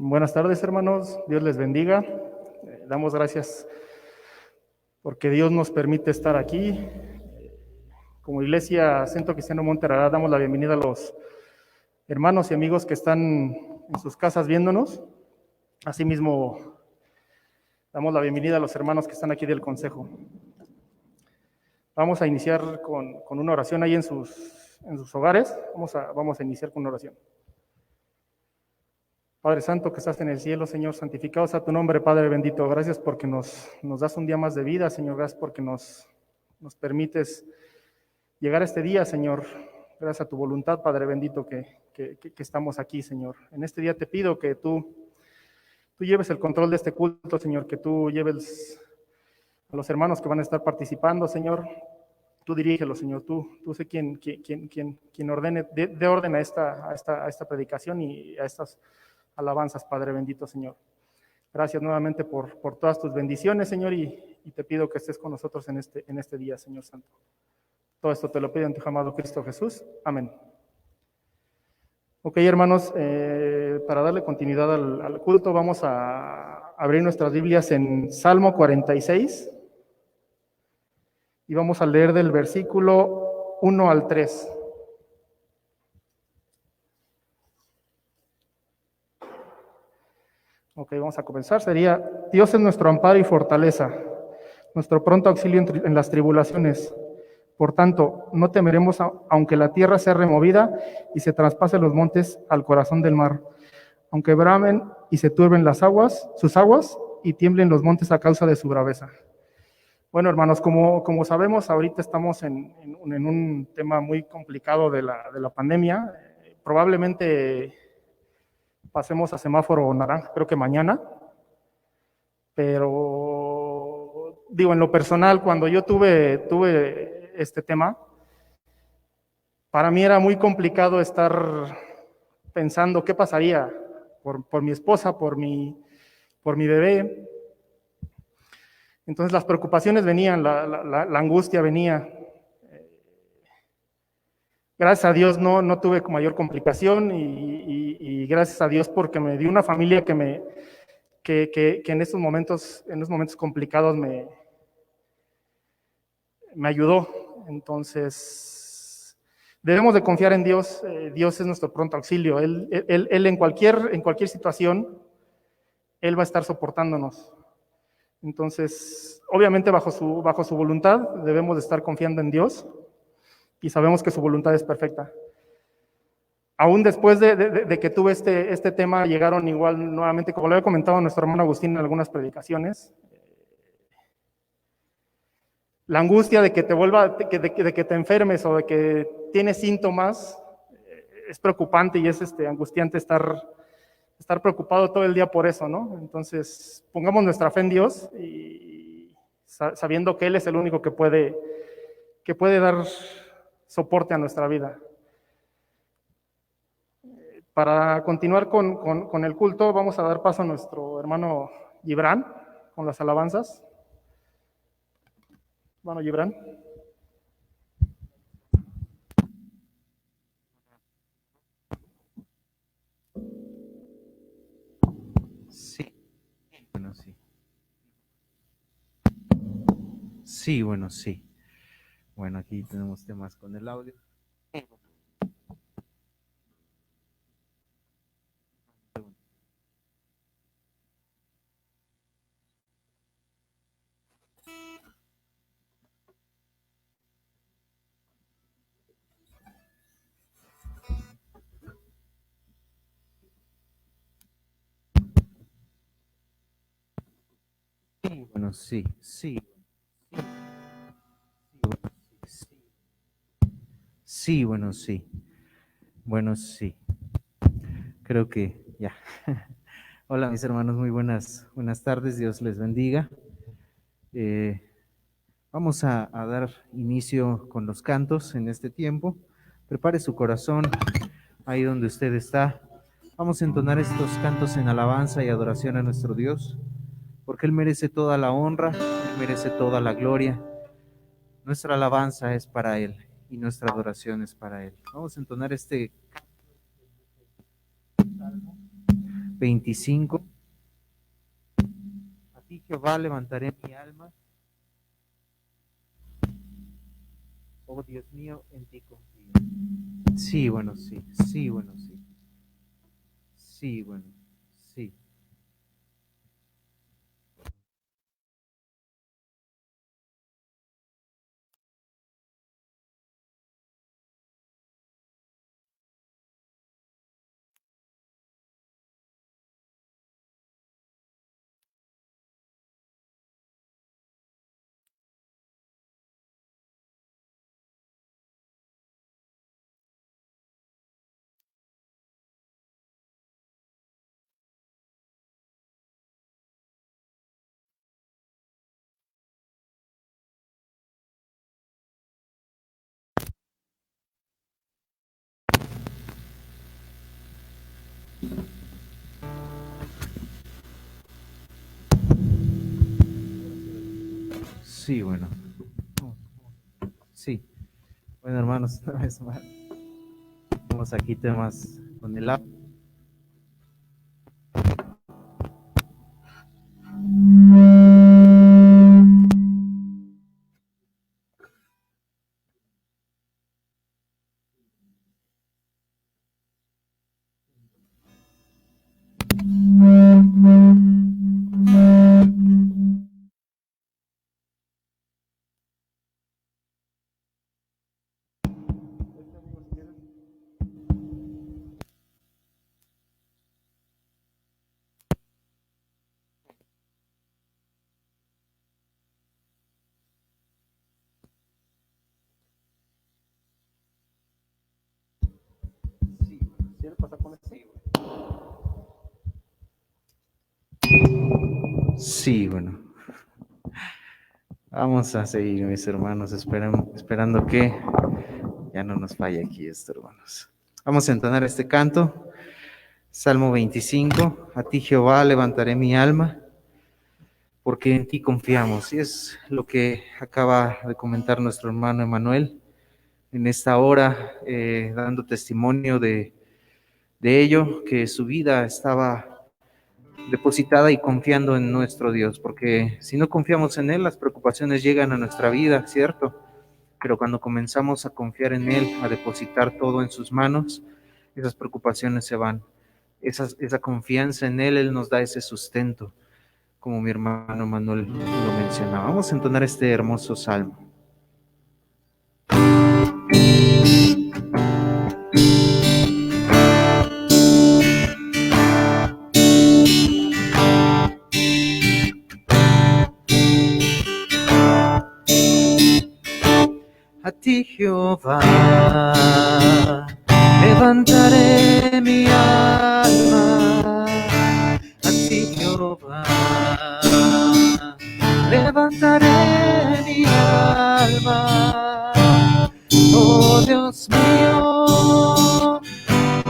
Buenas tardes, hermanos. Dios les bendiga. Damos gracias porque Dios nos permite estar aquí. Como Iglesia Centro Cristiano Monterrey, damos la bienvenida a los hermanos y amigos que están en sus casas viéndonos. Asimismo, damos la bienvenida a los hermanos que están aquí del consejo. Vamos a iniciar con una oración ahí en sus hogares. Vamos a iniciar con una oración. Padre Santo que estás en el cielo, Señor, santificado sea tu nombre, Padre bendito. Gracias porque nos das un día más de vida, Señor. Gracias porque nos permites llegar a este día, Señor. Gracias a tu voluntad, Padre bendito, que estamos aquí, Señor. En este día te pido que tú lleves el control de este culto, Señor, que tú lleves a los hermanos que van a estar participando, Señor. Tú dirígelo, Señor. Tú sé quién ordene, de orden a esta predicación y a estas alabanzas, Padre bendito, Señor. Gracias nuevamente por todas tus bendiciones, Señor, y te pido que estés con nosotros en este día, Señor Santo. Todo esto te lo pido en tu amado Cristo Jesús. Amén. Ok, hermanos, para darle continuidad al culto, vamos a abrir nuestras Biblias en Salmo 46 y vamos a leer del versículo 1 al 3. Ok, vamos a comenzar. Sería: Dios es nuestro amparo y fortaleza, nuestro pronto auxilio en las tribulaciones. Por tanto, no temeremos aunque la tierra sea removida y se traspase los montes al corazón del mar, aunque bramen y se turben sus aguas, y tiemblen los montes a causa de su braveza. Bueno, hermanos, como sabemos, ahorita estamos en un tema muy complicado de la pandemia. Probablemente pasemos a semáforo naranja, creo que mañana, pero digo, en lo personal, cuando yo tuve este tema, para mí era muy complicado estar pensando qué pasaría por mi esposa, por mi bebé. Entonces las preocupaciones venían, la angustia venía. Gracias a Dios no tuve mayor complicación y gracias a Dios porque me dio una familia que en esos momentos complicados me ayudó. Entonces, debemos de confiar en Dios. Dios es nuestro pronto auxilio. Él en cualquier situación, Él va a estar soportándonos. Entonces, obviamente bajo su voluntad, debemos de estar confiando en Dios y sabemos que su voluntad es perfecta. Aún después de que tuve este tema, llegaron igual nuevamente, como lo había comentado nuestro hermano Agustín en algunas predicaciones, la angustia de que de que te enfermes o de que tienes síntomas es preocupante y es angustiante estar preocupado todo el día por eso, ¿no? Entonces, pongamos nuestra fe en Dios y sabiendo que Él es el único que puede dar soporte a nuestra vida. Para continuar con el culto, vamos a dar paso a nuestro hermano Gibran con las alabanzas. Hermano Gibran. Sí, bueno, sí. Sí, bueno, sí. Bueno, aquí tenemos temas con el audio. Sí, bueno, sí, sí. Sí, bueno, sí. Bueno, sí. Creo que ya. Hola, mis hermanos, muy buenas tardes. Dios les bendiga. Vamos a dar inicio con los cantos en este tiempo. Prepare su corazón ahí donde usted está. Vamos a entonar estos cantos en alabanza y adoración a nuestro Dios, porque Él merece toda la honra, Él merece toda la gloria. Nuestra alabanza es para Él y nuestra adoración es para Él. Vamos a entonar este 25. A ti, Jehová, levantaré mi alma. Oh Dios mío, en ti confío. Sí, bueno, sí. Sí, bueno, sí. Sí, bueno, sí. Sí, bueno. Sí. Bueno, hermanos, una vez más. Vamos aquí temas con el app. Sí, bueno. Vamos a seguir, mis hermanos, esperando que ya no nos falle aquí esto, hermanos. Vamos a entonar este canto. Salmo 25. A ti, Jehová, levantaré mi alma, porque en ti confiamos. Y es lo que acaba de comentar nuestro hermano Emanuel en esta hora, dando testimonio de ello, que su vida estaba depositada y confiando en nuestro Dios, porque si no confiamos en Él, las preocupaciones llegan a nuestra vida, ¿cierto? Pero cuando comenzamos a confiar en Él, a depositar todo en sus manos, esas preocupaciones se van. Esa confianza en Él, Él nos da ese sustento, como mi hermano Manuel lo mencionaba. Vamos a entonar este hermoso salmo. A ti, Jehová, levantaré mi alma. A ti, Jehová, levantaré mi alma. Oh Dios mío,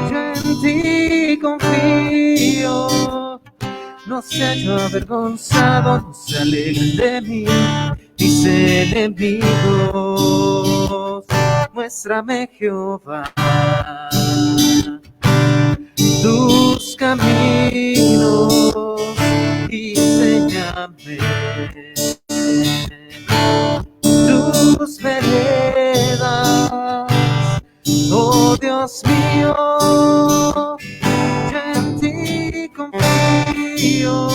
yo en ti confío. No sea yo avergonzado, no se alegren de mí mis enemigos. Muéstrame, Jehová, tus caminos y enséñame tus veredas. Oh Dios mío, yo en ti confío.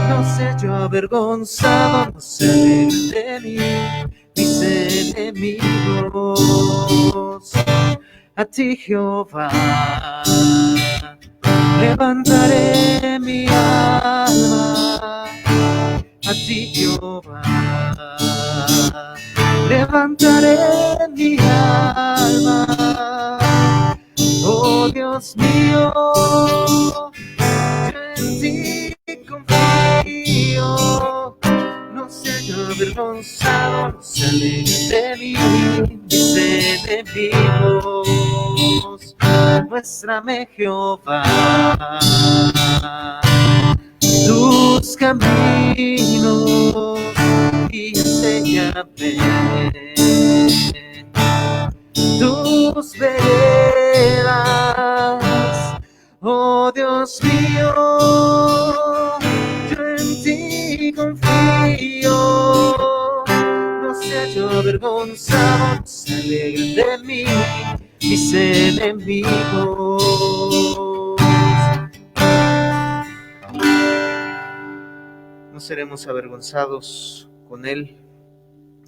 No sea yo avergonzado, no se alegren de mí mis enemigos. A ti, Jehová, levantaré mi alma. A ti, Jehová, levantaré mi alma. Oh Dios mío, yo en ti confío. No sea yo avergonzado, no se alegren de mí mis enemigos. Muéstrame, Jehová, tus caminos y enséñame tus veredas. Oh Dios mío, yo en ti confío. No sea yo avergonzado, no se alegren de mí mis enemigos. No seremos avergonzados con Él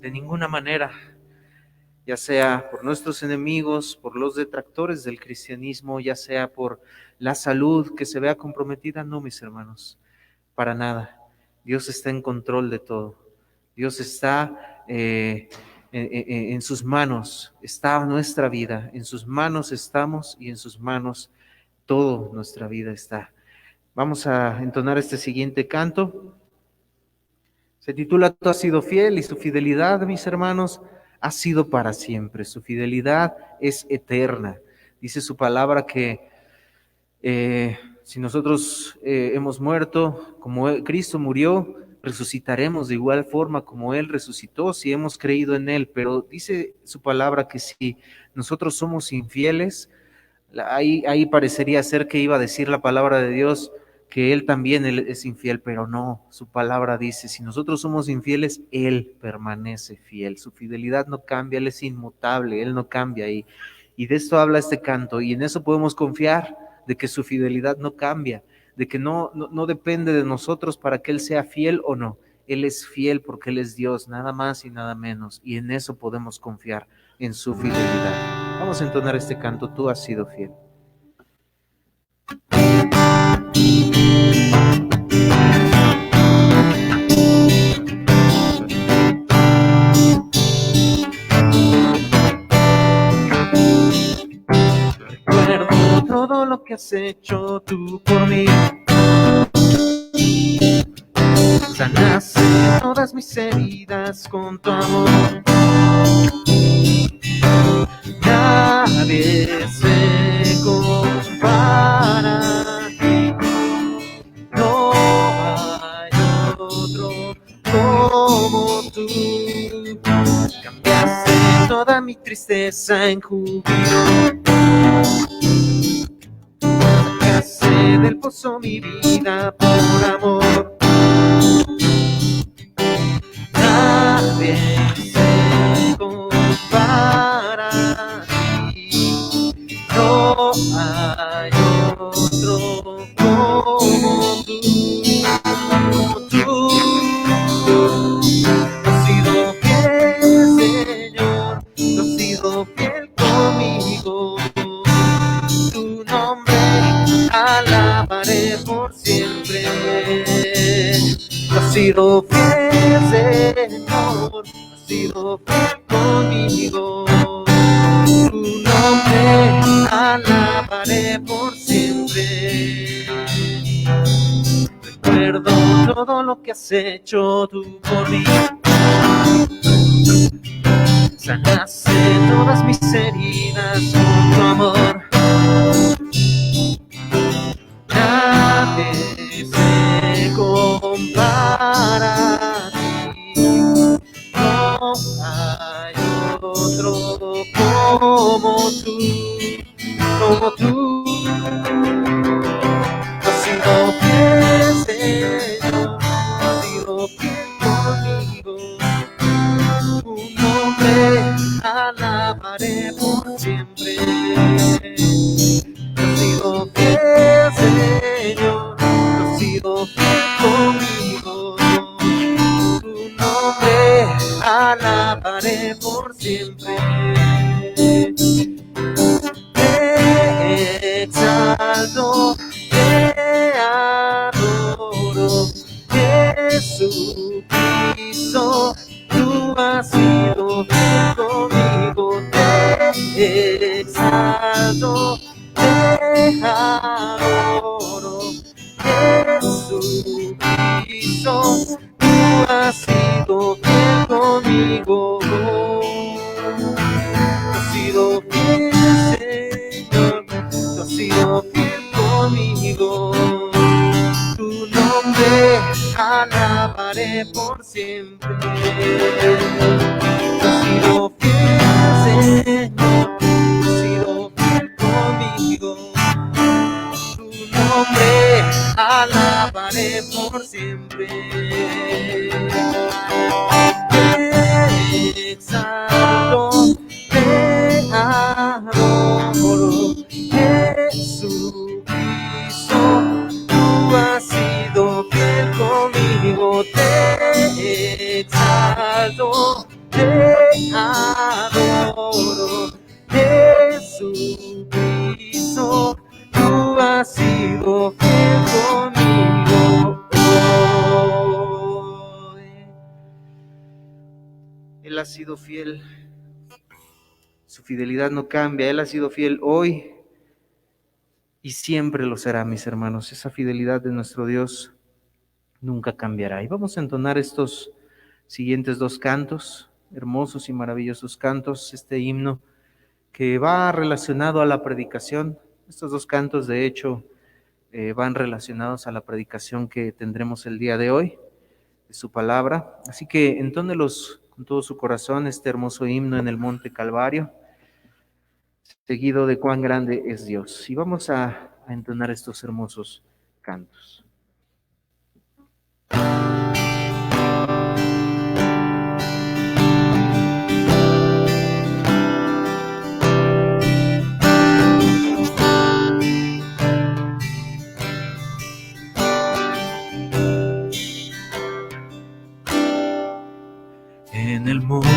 de ninguna manera, ya sea por nuestros enemigos, por los detractores del cristianismo, ya sea por la salud que se vea comprometida. No, mis hermanos, para nada. Dios está en control de todo. Dios está en sus manos, está nuestra vida. En sus manos estamos y en sus manos toda nuestra vida está. Vamos a entonar este siguiente canto. Se titula Tú has sido fiel, y su fidelidad, mis hermanos, ha sido para siempre. Su fidelidad es eterna. Dice su palabra que si nosotros hemos muerto como Cristo murió, resucitaremos de igual forma como Él resucitó, si hemos creído en Él. Pero dice su palabra que si nosotros somos infieles, ahí parecería ser que iba a decir la palabra de Dios que Él también es infiel, pero no, su palabra dice, si nosotros somos infieles, Él permanece fiel, su fidelidad no cambia, Él es inmutable, Él no cambia, y de esto habla este canto, y en eso podemos confiar, de que su fidelidad no cambia, de que no depende de nosotros para que Él sea fiel o no. Él es fiel porque Él es Dios, nada más y nada menos, y en eso podemos confiar, en su fidelidad. Vamos a entonar este canto, Tú has sido fiel. Recuerdo todo lo que has hecho tú por mí. Sanaste todas mis heridas con tu amor. Nadie se compara a ti. No hay otro como tú. Cambiaste toda mi tristeza en júbilo. Sacaste del pozo mi vida por amor. Nadie se compara a ti. No hay otro como tú. Tú has sido fiel, Señor. Tú has sido fiel conmigo. Tu nombre alabaré por siempre. Tú has sido fiel, Señor, has sido fiel conmigo. Tu nombre alabaré por siempre. Recuerdo todo lo que has hecho tú por mí. Sanaste todas mis heridas con tu amor. Nadie se compara a ti. No hay otro como tú, como tú. Has sido fiel, Señor, has sido fiel conmigo. Tu nombre alabaré por siempre. Has sido fiel, Señor, has sido fiel conmigo. Tu nombre alabaré por siempre. Te exalto, te adoro, Jesucristo. Tú has sido fiel conmigo. Te exalto, te adoro, Jesucristo. Tú has sido fiel conmigo. Tú has sido fiel, Señor. Tú has sido fiel conmigo. Tu nombre alabaré por siempre. Tú has sido fiel, Señor. Tú has sido fiel conmigo. Tu amaré por siempre. Te exalto, te adoro, Jesucristo, tú has sido fiel conmigo. Te exalto, te adoro, Jesucristo, tú has sido fiel conmigo hoy. Él ha sido fiel, su fidelidad no cambia, Él ha sido fiel hoy y siempre lo será, mis hermanos. Esa fidelidad de nuestro Dios nunca cambiará. Y vamos a entonar estos siguientes dos cantos, hermosos y maravillosos cantos, este himno que va relacionado a la predicación. Estos dos cantos, de hecho, van relacionados a la predicación que tendremos el día de hoy, de su palabra. Así que entónelos con todo su corazón, este hermoso himno en el Monte Calvario, seguido de cuán grande es Dios. Y vamos a entonar estos hermosos cantos. En el monte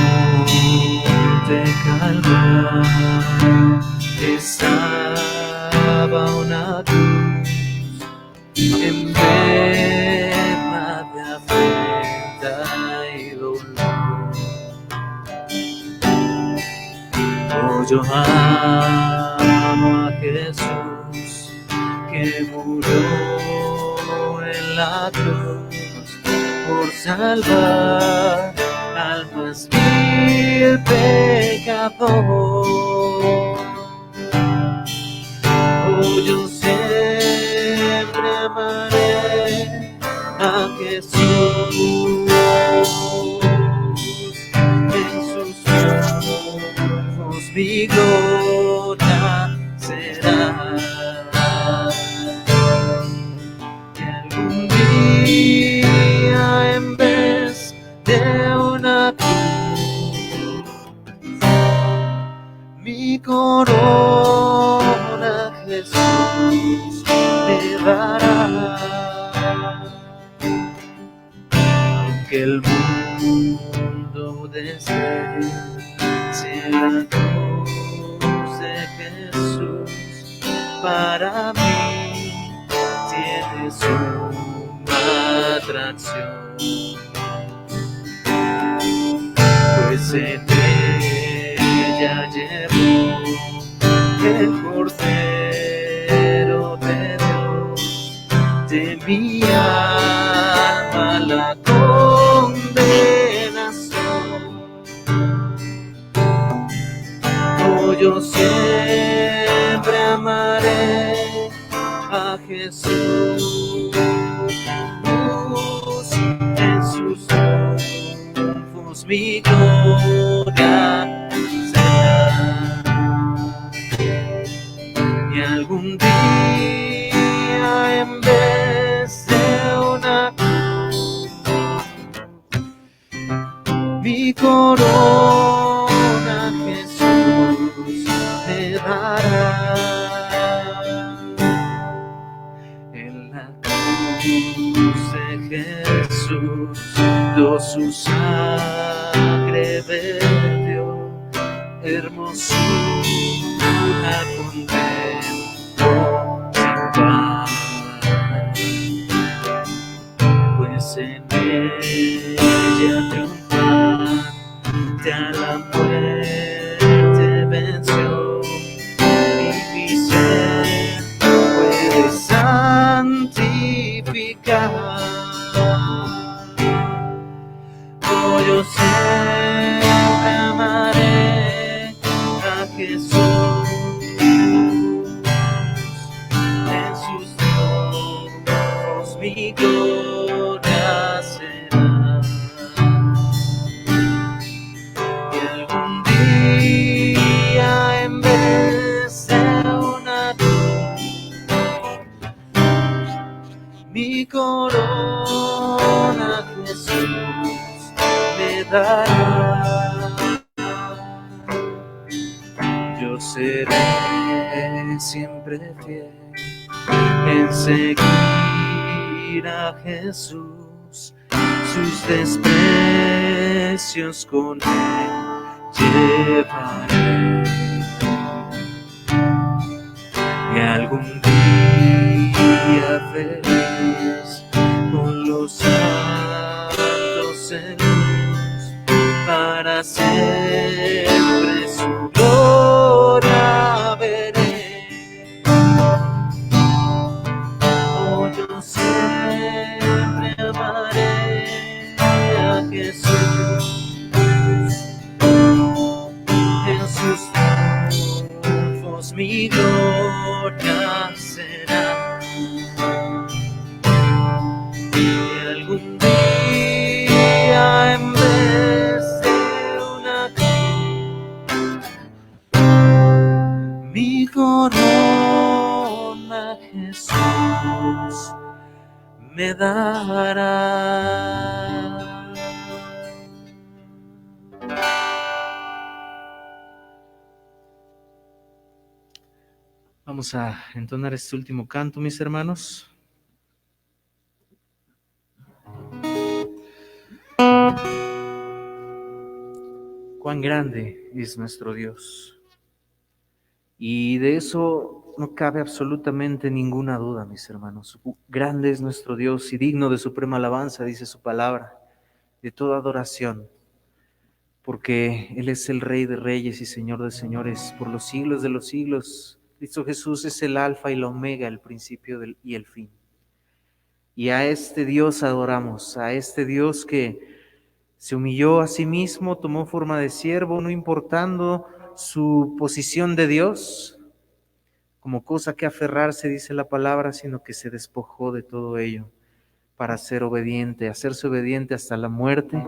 Calvario estaba una cruz enferma de afrenta y dolor. Oh, yo amo a Jesús que murió en la cruz por salvar al más vil pecador. Oh, yo siempre amaré a Jesús, en sus ojos mi gloria será. Y algún día en vez de una cruz, mi corona Jesús me dará. Aunque el mundo desee la cruz de Jesús, para mí tiene suma atracción. Pues en ella llevó el Cordero de Dios de mi alma la condenación. Oh, yo siempre amaré a Jesús, en sus ojos mi gloria será. Y algún día en vez de una cruz, mi corona Jesús me dará. En la cruz de Jesús su sangre vertió, hermosura contemplo sin par, pues en ella triunfante a la muerte venció, y mi ser puede santificar. Yo siempre amaré a corona Jesús me dará. Yo seré siempre fiel en seguir a Jesús, sus desprecios con él llevaré. Y algún día feliz con los santos en luz, para siempre su gloria veré. Oh, yo siempre amaré a Jesús, en sus triunfos mi gloria será. Y algún día en vez de una cruz, mi corona Jesús me dará. Vamos a entonar este último canto, mis hermanos. Cuán grande es nuestro Dios. Y de eso no cabe absolutamente ninguna duda, mis hermanos. Grande es nuestro Dios y digno de suprema alabanza, dice su palabra, de toda adoración, porque Él es el Rey de Reyes y Señor de Señores por los siglos de los siglos. Cristo Jesús es el Alfa y la Omega, el principio y el fin. Y a este Dios adoramos, a este Dios que se humilló a sí mismo, tomó forma de siervo, no importando su posición de Dios, como cosa que aferrarse, dice la palabra, sino que se despojó de todo ello para ser obediente, hacerse obediente hasta la muerte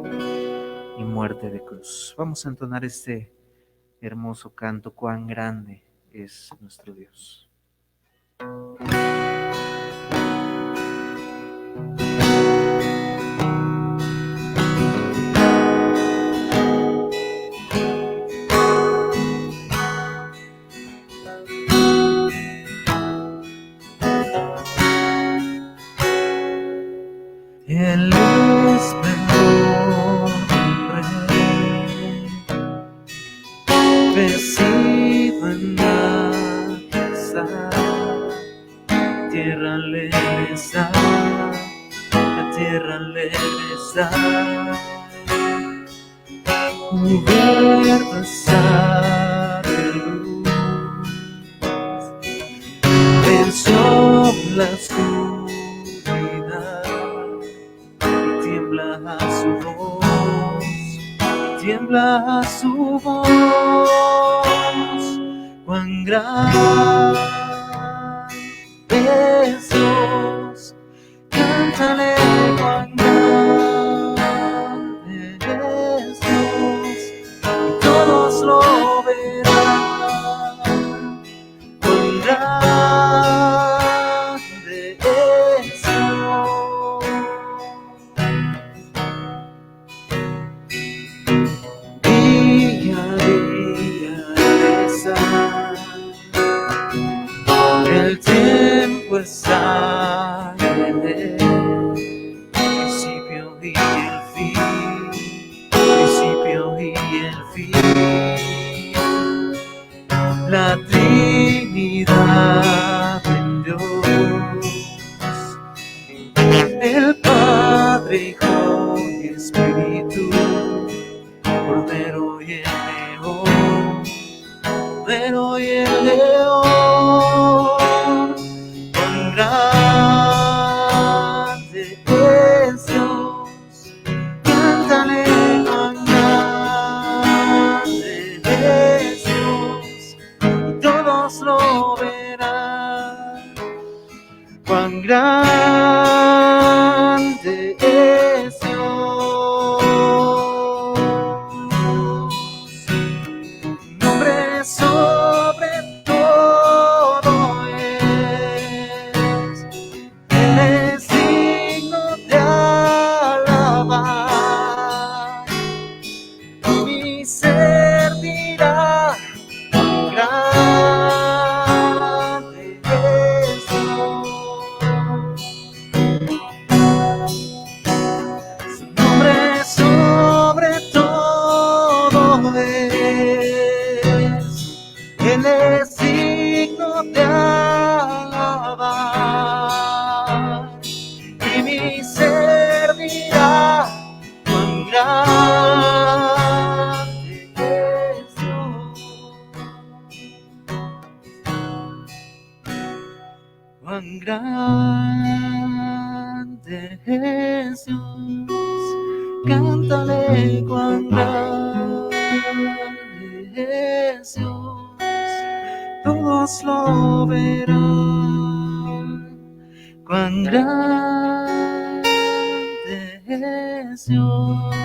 y muerte de cruz. Vamos a entonar este hermoso canto, cuán grande es nuestro Dios. Él es mejor rey, vencido en majestad, tierra alegre está, la tierra alegre está, cubierta está de luz, venció la oscuridad. Tiembla su voz, tiembla su voz, cuán grande es Dios, cántale cuán grande es Dios, y todos lo verán, cuán grande es Dios. El tiempo está en él, principio y el fin, principio y el fin. La Trinidad en Dios, el Padre, Hijo y Espíritu, Cordero y el León, Cordero y el León. Cuán grande es Dios, cántale cuán grande es Dios, y todos lo verán. Cuán grande es Dios, nombre sobre todo es, Él es Cuán grande es Dios, cántale cuán grande es Dios, todos lo verán. Cuán grande es Dios.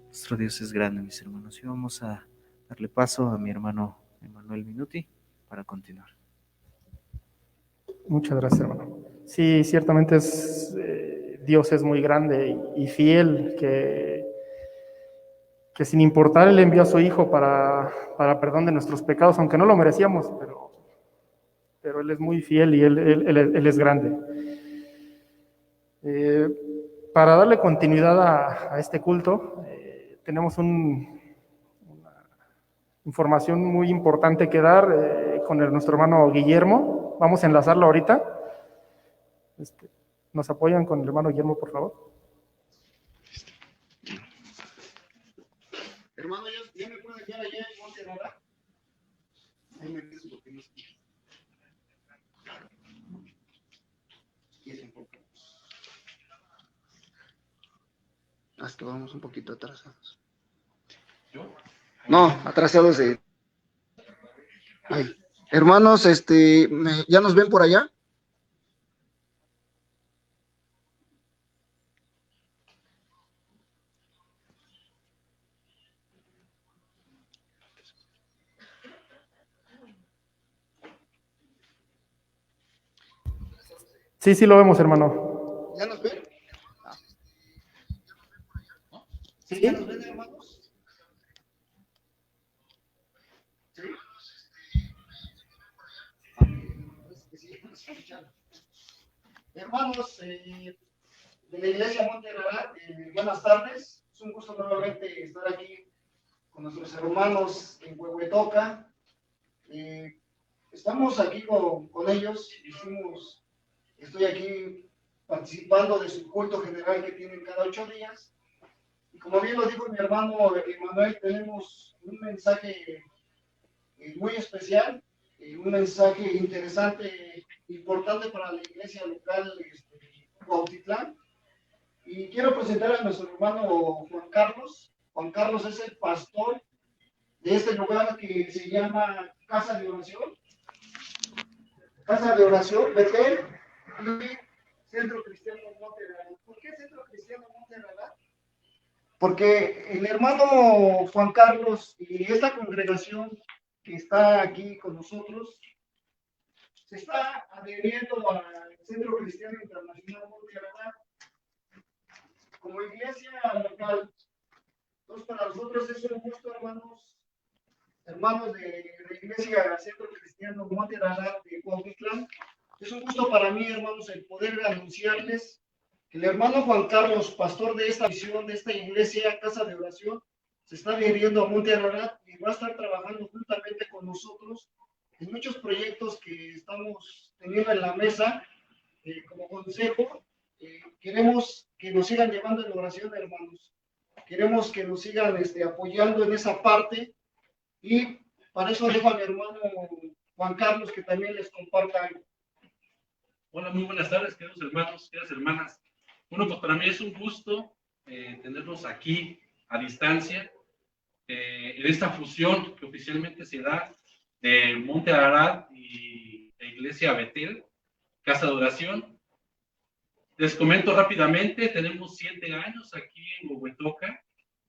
Nuestro Dios es grande, mis hermanos, y vamos a darle paso a mi hermano Emanuel Minuti para continuar. Muchas gracias, hermano. Sí, ciertamente Dios es muy grande y fiel, que sin importar Él envió a su Hijo para perdón de nuestros pecados, aunque no lo merecíamos, pero Él es muy fiel y Él es grande. Para darle continuidad a este culto, tenemos una información muy importante que dar con nuestro hermano Guillermo. Vamos a enlazarlo ahorita. ¿Nos apoyan con el hermano Guillermo, por favor? Hermano, ¿ya me pueden guiar allá en Monte Rara? Ahí me dices lo que no escucho. Es que vamos un poquito atrasados. ¿Yo? No, atrasados de... Ay. Hermanos, ¿ya nos ven por allá? Sí, sí lo vemos, hermano. ¿Ya nos ven? ¿Sí? ¿Ya nos ven, hermanos? ¿Sí? Hermanos de la Iglesia Monte Rara, buenas tardes. Es un gusto nuevamente estar aquí con nuestros hermanos en Huehuetoca. Estamos aquí con ellos. Estoy aquí participando de su culto general que tienen cada 8 días. Y como bien lo dijo mi hermano Emanuel, tenemos un mensaje muy especial, un mensaje interesante, importante para la iglesia local Cuautitlán. Y quiero presentar a nuestro hermano Juan Carlos. Juan Carlos es el pastor de este lugar que se llama Casa de Oración. Casa de Oración, Betel, Centro Cristiano Monte Rara. ¿Por qué Centro Cristiano Monte Rara? Porque el hermano Juan Carlos y esta congregación que está aquí con nosotros se está adheriendo al Centro Cristiano Internacional Monte Rara como iglesia local. Entonces, para nosotros es un gusto, hermanos de la iglesia Centro Cristiano Monte Rara de Cuautitlán. Es un gusto para mí, hermanos, el poder anunciarles que el hermano Juan Carlos, pastor de esta misión, de esta iglesia, Casa de Oración, se está adhiriendo a Monte Rara y va a estar trabajando juntamente con nosotros en muchos proyectos que estamos teniendo en la mesa como consejo. Queremos que nos sigan llevando en oración, hermanos. Queremos que nos sigan apoyando en esa parte y para eso dejo a mi hermano Juan Carlos que también les comparta algo. Hola, muy buenas tardes, queridos hermanos, queridas hermanas. Bueno, pues para mí es un gusto tenerlos aquí a distancia en esta fusión que oficialmente se da de Monte Ararat y la Iglesia Betel, Casa de Oración. Les comento rápidamente, tenemos 7 años aquí en Huehuetoca.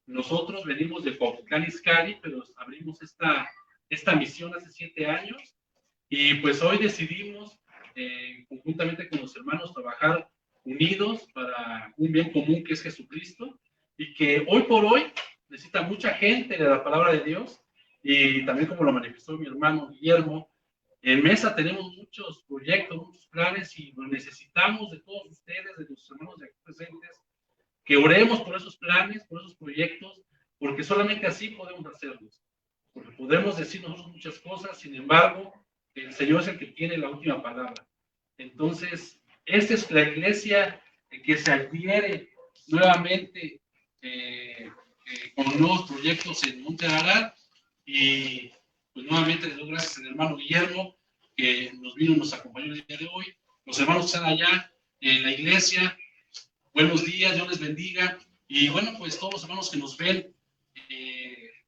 Nosotros venimos de Cuautitlán Izcalli, pero abrimos esta misión hace 7 años y pues hoy decidimos conjuntamente con los hermanos trabajar unidos para un bien común que es Jesucristo y que hoy por hoy necesita mucha gente de la palabra de Dios y también como lo manifestó mi hermano Guillermo, en Mesa tenemos muchos proyectos, muchos planes y lo necesitamos de todos ustedes, de los hermanos de aquí presentes, que oremos por esos planes, por esos proyectos, porque solamente así podemos hacerlos. Porque podemos decir nosotros muchas cosas, sin embargo, el Señor es el que tiene la última palabra. Entonces, esta es la iglesia que se adhiere nuevamente con nuevos proyectos en Monte Ararat. Y pues nuevamente les doy gracias al hermano Guillermo, que nos acompañó el día de hoy. Los hermanos que están allá en la iglesia, buenos días, Dios les bendiga. Y bueno, pues todos los hermanos que nos ven,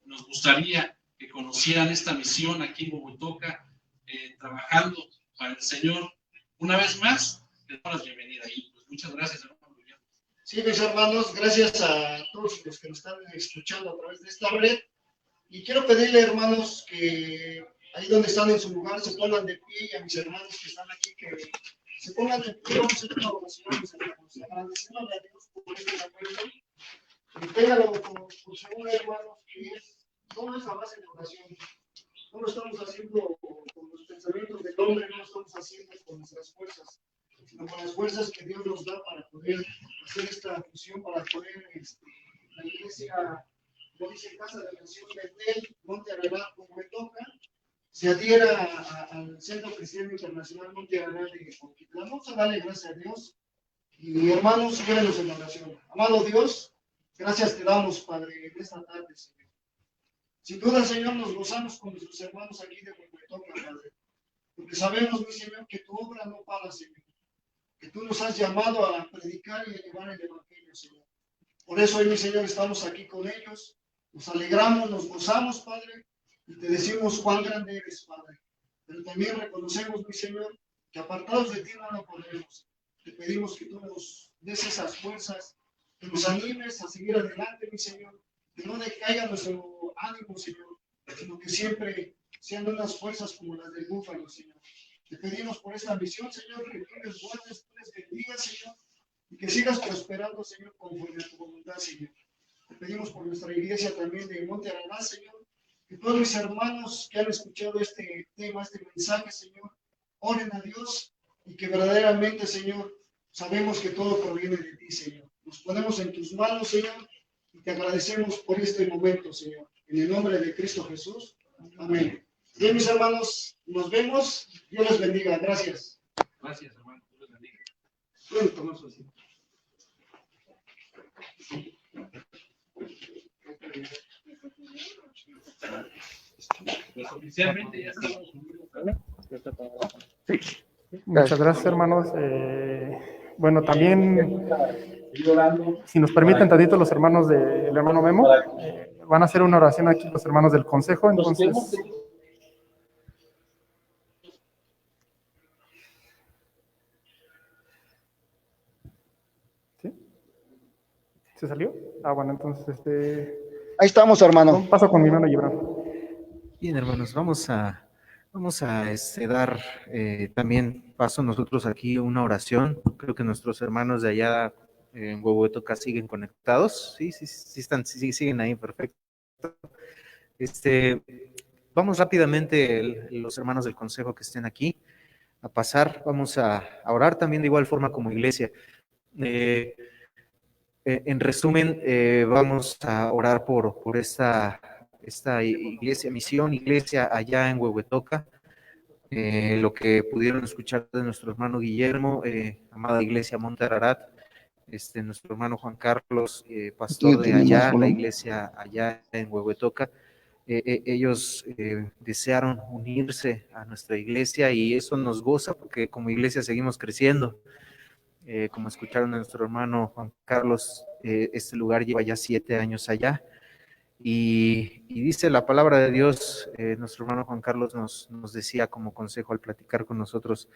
nos gustaría que conocieran esta misión aquí en Huehuetoca, trabajando para el Señor. Una vez más, les damos la bienvenida y pues muchas gracias, hermano. Sí, mis hermanos, gracias a todos los que nos están escuchando a través de esta red. Y quiero pedirle, hermanos, que ahí donde están en su lugar se pongan de pie, y a mis hermanos que están aquí que se pongan de pie. Vamos a hacer una oración, mis hermanos, agradeciéndole a Dios por este momento. Y téngalo por seguro, hermanos, que todo es a base de oración. No lo estamos haciendo con los pensamientos del hombre, no lo estamos haciendo con nuestras fuerzas, sino con las fuerzas que Dios nos da para poder hacer esta fusión, para poder la iglesia, como dice Casa de Nación Betel, Monte Ararat, Huehuetoca, se adhiera al Centro Cristiano Internacional Monte Ararat de Cuautitlán. Vamos a darle gracias a Dios. Y hermanos, llévenos en la oración. Amado Dios, gracias te damos, Padre, en esta tarde, Señor. Sin duda, Señor, nos gozamos con nuestros hermanos aquí de Huehuetoca, Padre. Porque sabemos, mi Señor, que tu obra no para, Señor. Que tú nos has llamado a predicar y a llevar el Evangelio, Señor. Por eso hoy, mi Señor, estamos aquí con ellos. Nos alegramos, nos gozamos, Padre, y te decimos cuán grande eres, Padre. Pero también reconocemos, mi Señor, que apartados de ti no lo podremos. Te pedimos que tú nos des esas fuerzas, que nos animes a seguir adelante, mi Señor, que no decaiga nuestro ánimo, Señor, sino que siempre sean unas fuerzas como las del búfalo, Señor. Te pedimos por esta misión, Señor, que tú les guardes, tú les bendigas, Señor, y que sigas prosperando, Señor, conforme a tu voluntad, Señor. Te pedimos por nuestra iglesia también de Monte Ararat, Señor, que todos mis hermanos que han escuchado este tema, este mensaje, Señor, oren a Dios y que verdaderamente, Señor, sabemos que todo proviene de ti, Señor. Nos ponemos en tus manos, Señor, y te agradecemos por este momento, Señor. En el nombre de Cristo Jesús. Amén. Bien, mis hermanos, nos vemos. Dios les bendiga. Gracias. Gracias, hermano. Dios les bendiga. Pueden tomar su asiento. Pues oficialmente ya estamos. Muchas gracias, hermanos. Bueno, también, si nos permiten tantito los hermanos del hermano Memo, van a hacer una oración aquí los hermanos del consejo, entonces... ¿Sí? ¿Se salió? Ah, bueno, entonces, Ahí estamos, hermano. paso con mi hermano Gibran. Bien, hermanos, vamos a dar también paso nosotros aquí una oración. Creo que nuestros hermanos de allá en Huehuetoca siguen conectados. Sí, siguen ahí, perfecto. Vamos rápidamente, los hermanos del consejo que estén aquí, a pasar. Vamos a orar también de igual forma como iglesia. En resumen, vamos a orar por esta iglesia, misión, iglesia allá en Huehuetoca. Lo que pudieron escuchar de nuestro hermano Guillermo, amada iglesia Monte Ararat, nuestro hermano Juan Carlos, pastor de allá, la iglesia allá en Huehuetoca. Ellos desearon unirse a nuestra iglesia y eso nos goza porque como iglesia seguimos creciendo. Como escucharon a nuestro hermano Juan Carlos, este lugar lleva ya 7 años allá y dice la palabra de Dios, nuestro hermano Juan Carlos nos decía como consejo al platicar con nosotros,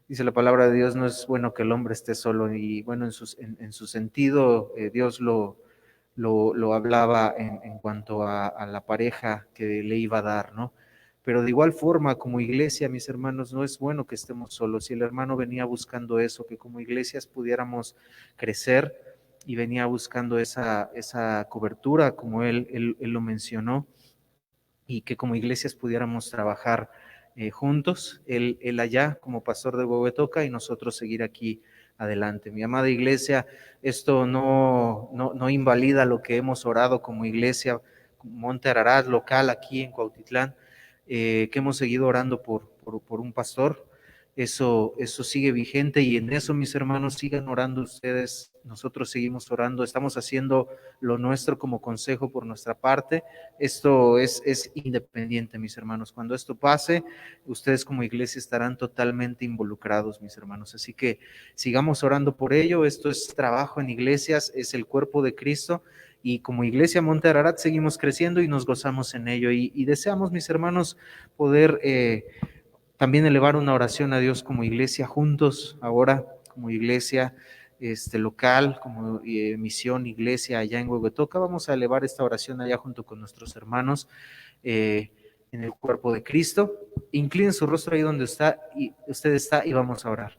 dice la palabra de Dios, no es bueno que el hombre esté solo y bueno, en su sentido Dios lo hablaba en cuanto a la pareja que le iba a dar, ¿no? Pero de igual forma, como iglesia, mis hermanos, no es bueno que estemos solos. Y el hermano venía buscando eso, que como iglesias pudiéramos crecer y venía buscando esa cobertura, como él lo mencionó, y que como iglesias pudiéramos trabajar juntos, él allá como pastor de Huehuetoca y nosotros seguir aquí adelante. Mi amada iglesia, esto no invalida lo que hemos orado como iglesia, Monte Ararat, local aquí en Cuautitlán, que hemos seguido orando por un pastor Eso sigue vigente y en eso, mis hermanos, sigan orando ustedes. Nosotros seguimos orando, estamos haciendo lo nuestro como consejo por nuestra parte. Esto es independiente, mis hermanos. Cuando esto pase, ustedes como iglesia estarán totalmente involucrados, mis hermanos. Así que sigamos orando por ello. Esto es trabajo en iglesias, es el cuerpo de Cristo. Y como Iglesia Monte Ararat seguimos creciendo y nos gozamos en ello. Y deseamos, mis hermanos, poder también elevar una oración a Dios como iglesia juntos, ahora como iglesia local, como misión iglesia allá en Huehuetoca. Vamos a elevar esta oración allá junto con nuestros hermanos en el cuerpo de Cristo. Inclinen su rostro ahí donde usted está y vamos a orar.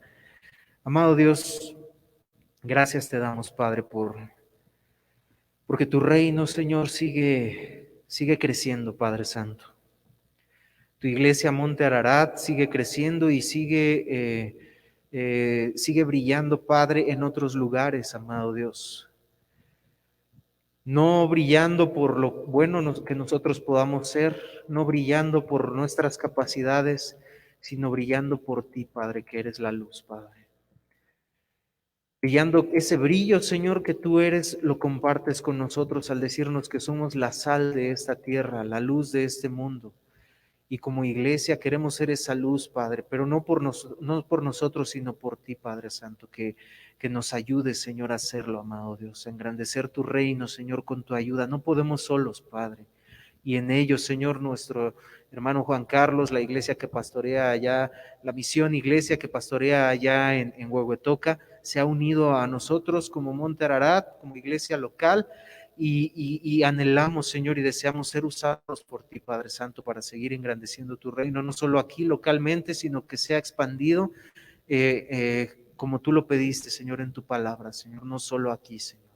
Amado Dios, gracias te damos, Padre, porque tu reino, Señor, sigue creciendo, Padre Santo. Tu iglesia Monte Ararat sigue creciendo y sigue brillando, Padre, en otros lugares, amado Dios. No brillando por lo bueno que nosotros podamos ser, no brillando por nuestras capacidades, sino brillando por ti, Padre, que eres la luz, Padre. Brillando ese brillo, Señor, que tú eres, lo compartes con nosotros al decirnos que somos la sal de esta tierra, la luz de este mundo. Y como iglesia queremos ser esa luz, Padre, pero no por nosotros, sino por ti, Padre Santo, que nos ayudes, Señor, a hacerlo, amado Dios, a engrandecer tu reino, Señor, con tu ayuda. No podemos solos, Padre. Y en ello, Señor, nuestro hermano Juan Carlos, la iglesia que pastorea allá, la misión iglesia que pastorea allá en Huehuetoca, se ha unido a nosotros como Monte Ararat, como iglesia local, y anhelamos, Señor, y deseamos ser usados por ti, Padre Santo, para seguir engrandeciendo tu reino, no solo aquí localmente, sino que sea expandido como tú lo pediste, Señor, en tu palabra, Señor, no solo aquí, Señor.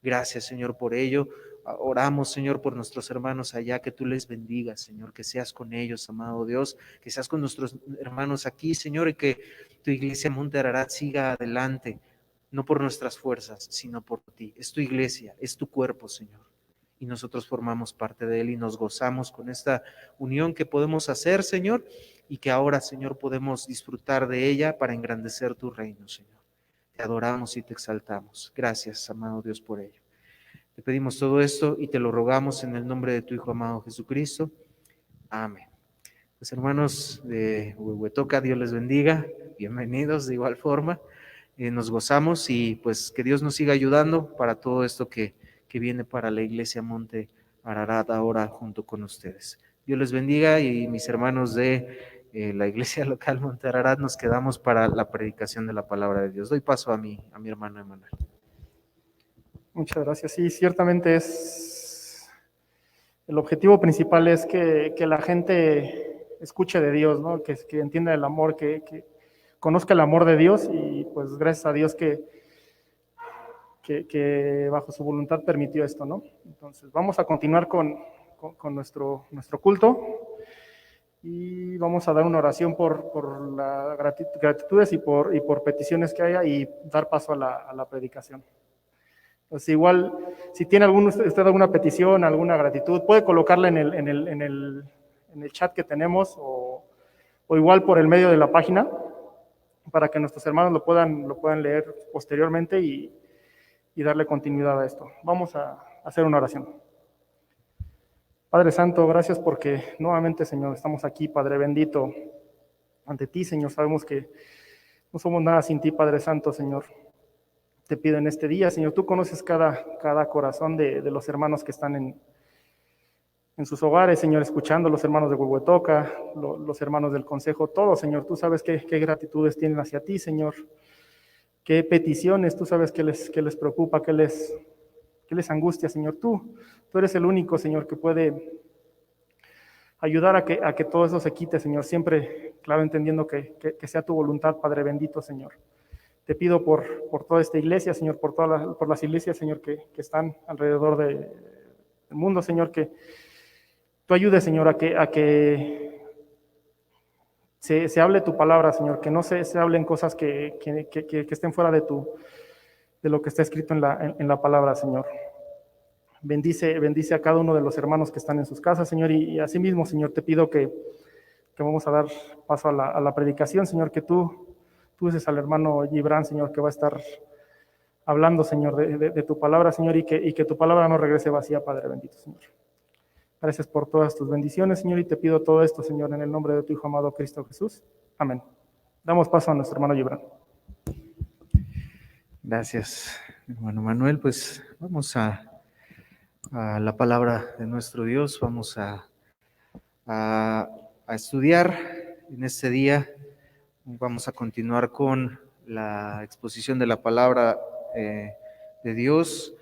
Gracias, Señor, por ello. Oramos, Señor, por nuestros hermanos allá, que tú les bendigas, Señor, que seas con ellos, amado Dios, que seas con nuestros hermanos aquí, Señor, y que tu iglesia Monte Ararat siga adelante, no por nuestras fuerzas, sino por ti. Es tu iglesia, es tu cuerpo, Señor, y nosotros formamos parte de él y nos gozamos con esta unión que podemos hacer, Señor, y que ahora, Señor, podemos disfrutar de ella para engrandecer tu reino, Señor. Te adoramos y te exaltamos. Gracias, amado Dios, por ello. Te pedimos todo esto y te lo rogamos en el nombre de tu Hijo amado Jesucristo. Amén. Pues hermanos de Huehuetoca, Dios les bendiga. Bienvenidos de igual forma. Nos gozamos y pues que Dios nos siga ayudando para todo esto que viene para la iglesia Monte Ararat ahora junto con ustedes. Dios les bendiga y mis hermanos de la iglesia local Monte Ararat nos quedamos para la predicación de la palabra de Dios. Doy paso a mi hermano Emanuel. Muchas gracias. Sí, ciertamente el objetivo principal es que la gente escuche de Dios, ¿no? Que entienda el amor, que conozca el amor de Dios y pues gracias a Dios que bajo su voluntad permitió esto, ¿no? Entonces vamos a continuar con nuestro culto y vamos a dar una oración por las gratitudes y por peticiones que haya y dar paso a la predicación. Entonces igual, si tiene usted alguna petición, alguna gratitud, puede colocarla en el chat que tenemos o igual por el medio de la página para que nuestros hermanos lo puedan leer posteriormente y darle continuidad a esto. Vamos a hacer una oración. Padre Santo, gracias porque nuevamente, Señor, estamos aquí, Padre bendito, ante ti, Señor. Sabemos que no somos nada sin ti, Padre Santo, Señor. Te pido en este día, Señor, tú conoces cada corazón de los hermanos que están en sus hogares, Señor, escuchando, los hermanos de Huehuetoca, los hermanos del consejo, todos, Señor. Tú sabes qué gratitudes tienen hacia ti, Señor. Qué peticiones, tú sabes qué les preocupa, qué les angustia, Señor. Tú eres el único, Señor, que puede ayudar a que todo eso se quite, Señor. Siempre, claro, entendiendo que sea tu voluntad, Padre bendito, Señor. Te pido por toda esta iglesia, Señor, por las iglesias, Señor, que están alrededor del mundo, Señor, que tú ayudes, Señor, a que se hable tu palabra, Señor, que no se hablen cosas que estén fuera de lo que está escrito en la palabra, Señor. Bendice a cada uno de los hermanos que están en sus casas, Señor, y asimismo, Señor, te pido que que vamos a dar paso a la predicación, Señor, que tú uses al hermano Gibran, Señor, que va a estar hablando, Señor, de tu palabra, Señor, y que tu palabra no regrese vacía, Padre bendito, Señor. Gracias por todas tus bendiciones, Señor, y te pido todo esto, Señor, en el nombre de tu Hijo amado Cristo Jesús. Amén. Damos paso a nuestro hermano Gibran. Gracias, hermano Manuel. Pues vamos a la palabra de nuestro Dios. Vamos a estudiar en este día. Vamos a continuar con la exposición de la palabra de Dios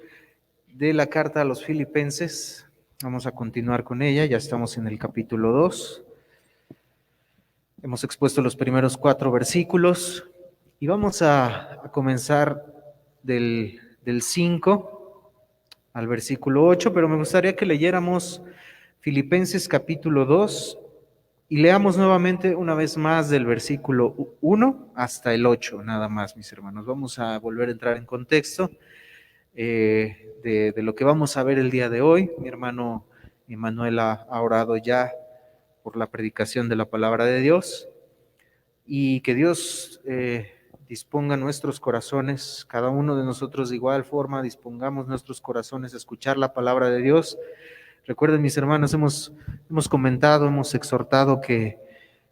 de la carta a los Filipenses. Vamos a continuar con ella. Ya estamos en el capítulo 2. Hemos expuesto los primeros 4 versículos y vamos a comenzar del 5 al versículo 8, pero me gustaría que leyéramos Filipenses capítulo 2 y leamos nuevamente una vez más del versículo 1 hasta el 8, nada más, mis hermanos. Vamos a volver a entrar en contexto de lo que vamos a ver el día de hoy. Mi hermano Emanuel ha orado ya por la predicación de la palabra de Dios y que Dios disponga nuestros corazones, cada uno de nosotros de igual forma, dispongamos nuestros corazones a escuchar la palabra de Dios. Recuerden, mis hermanos, hemos comentado, hemos exhortado que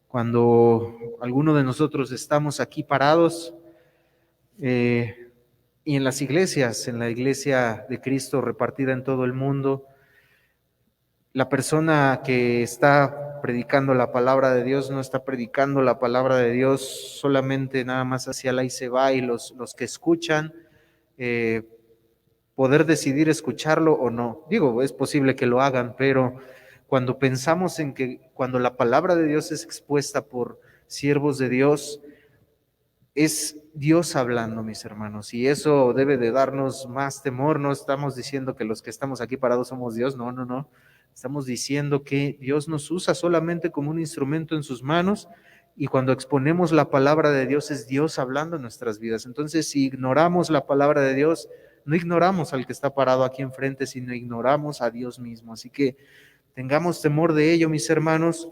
cuando alguno de nosotros estamos aquí parados y en las iglesias, en la iglesia de Cristo repartida en todo el mundo, la persona que está predicando la palabra de Dios no está predicando la palabra de Dios solamente nada más hacia la y se va, y los que escuchan poder decidir escucharlo o no. Digo, es posible que lo hagan, pero cuando pensamos en que cuando la palabra de Dios es expuesta por siervos de Dios, es Dios hablando, mis hermanos, y eso debe de darnos más temor. No estamos diciendo que los que estamos aquí parados somos Dios, no. Estamos diciendo que Dios nos usa solamente como un instrumento en sus manos, y cuando exponemos la palabra de Dios es Dios hablando en nuestras vidas. Entonces, si ignoramos la palabra de Dios, no ignoramos al que está parado aquí enfrente, sino ignoramos a Dios mismo. Así que tengamos temor de ello, mis hermanos,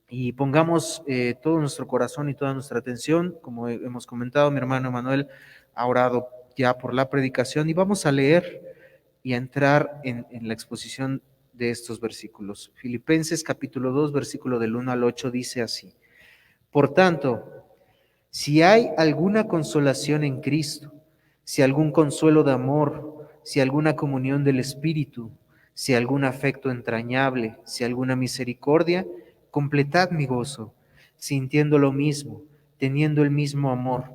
y pongamos todo nuestro corazón y toda nuestra atención. Como hemos comentado, mi hermano Emanuel ha orado ya por la predicación, y vamos a leer y a entrar en la exposición de estos versículos. Filipenses capítulo 2, versículo del 1 al 8 dice así: Por tanto, si hay alguna consolación en Cristo, si algún consuelo de amor, si alguna comunión del Espíritu, si algún afecto entrañable, si alguna misericordia, completad mi gozo, sintiendo lo mismo, teniendo el mismo amor,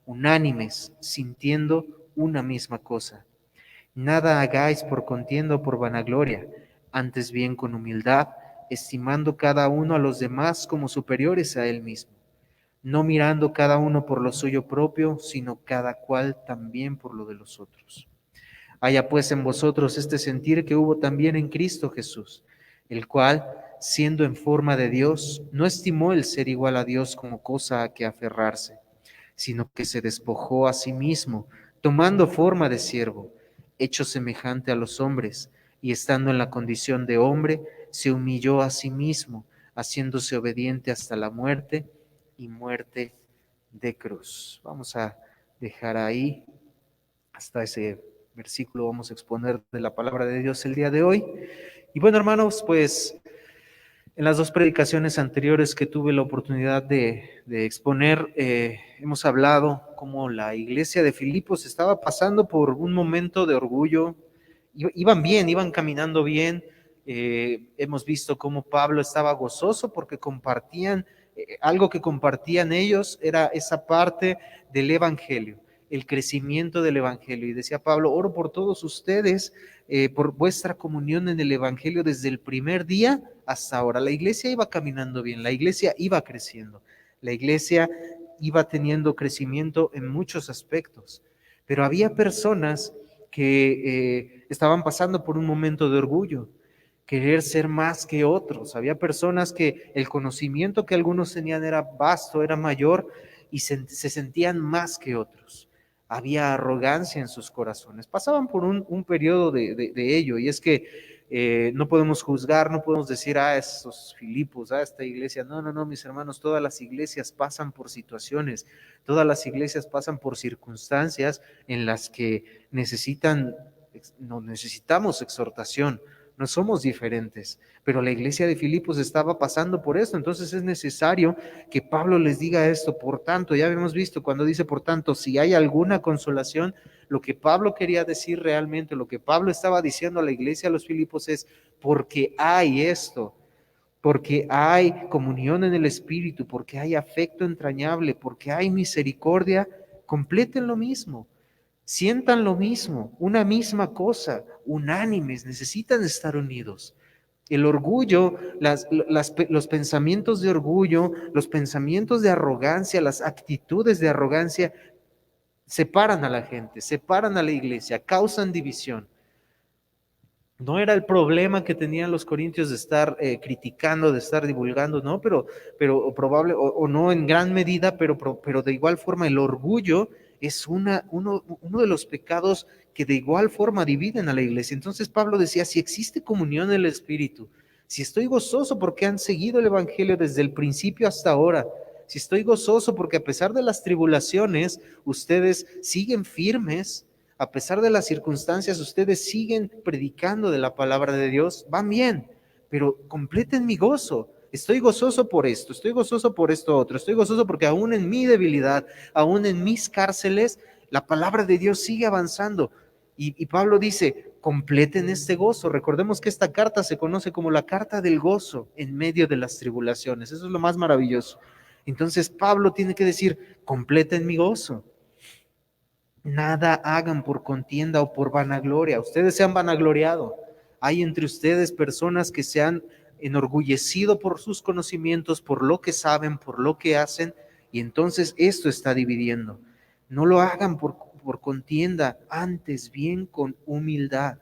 unánimes, sintiendo una misma cosa. Nada hagáis por contienda o por vanagloria, antes bien con humildad, estimando cada uno a los demás como superiores a él mismo, no mirando cada uno por lo suyo propio, sino cada cual también por lo de los otros. Haya pues en vosotros este sentir que hubo también en Cristo Jesús, el cual, siendo en forma de Dios, no estimó el ser igual a Dios como cosa a que aferrarse, sino que se despojó a sí mismo, tomando forma de siervo, hecho semejante a los hombres, y estando en la condición de hombre, se humilló a sí mismo, haciéndose obediente hasta la muerte, y muerte de cruz. Vamos a dejar ahí hasta ese versículo. Vamos a exponer de la palabra de Dios el día de hoy. Y bueno, hermanos, pues en las 2 predicaciones anteriores que tuve la oportunidad de exponer, hemos hablado cómo la iglesia de Filipos estaba pasando por un momento de orgullo. Iban bien, iban caminando bien. Hemos visto cómo Pablo estaba gozoso porque compartían, algo que compartían ellos era esa parte del evangelio, el crecimiento del evangelio. Y decía Pablo: oro por todos ustedes, por vuestra comunión en el evangelio desde el primer día hasta ahora. La iglesia iba caminando bien, la iglesia iba creciendo, la iglesia iba teniendo crecimiento en muchos aspectos, pero había personas que estaban pasando por un momento de orgullo, querer ser más que otros. Había personas que el conocimiento que algunos tenían era vasto, era mayor, y se sentían más que otros. había arrogancia en sus corazones. Pasaban por un periodo de ello, y es que no podemos juzgar, no podemos decir, esos Filipos, esta iglesia. No, no, no, mis hermanos, todas las iglesias pasan por situaciones, todas las iglesias pasan por circunstancias en las que necesitamos exhortación. No somos diferentes, pero la iglesia de Filipos estaba pasando por esto, entonces es necesario que Pablo les diga esto. Por tanto, ya habíamos visto cuando dice por tanto, si hay alguna consolación, lo que Pablo quería decir realmente, lo que Pablo estaba diciendo a la iglesia de los Filipos es, porque hay esto, porque hay comunión en el Espíritu, porque hay afecto entrañable, porque hay misericordia, completen lo mismo. Sientan lo mismo, una misma cosa, unánimes, necesitan estar unidos. El orgullo, los pensamientos de orgullo, los pensamientos de arrogancia, las actitudes de arrogancia separan a la gente, separan a la iglesia, causan división. No era el problema que tenían los corintios de estar criticando, de estar divulgando, no, pero probable, o no en gran medida, pero de igual forma el orgullo es uno de los pecados que de igual forma dividen a la iglesia. Entonces Pablo decía, si existe comunión en el Espíritu, si estoy gozoso porque han seguido el Evangelio desde el principio hasta ahora, si estoy gozoso porque a pesar de las tribulaciones, ustedes siguen firmes, a pesar de las circunstancias, ustedes siguen predicando de la palabra de Dios, van bien, pero completen mi gozo. Estoy gozoso por esto, estoy gozoso por esto otro, estoy gozoso porque aún en mi debilidad, aún en mis cárceles, la palabra de Dios sigue avanzando. Y Pablo dice, completen este gozo. Recordemos que esta carta se conoce como la carta del gozo en medio de las tribulaciones. Eso es lo más maravilloso. Entonces Pablo tiene que decir, completen mi gozo. Nada hagan por contienda o por vanagloria. Ustedes se han vanagloriado. Hay entre ustedes personas que se han enorgullecido por sus conocimientos, por lo que saben, por lo que hacen, y entonces esto está dividiendo. No lo hagan por contienda, antes bien con humildad,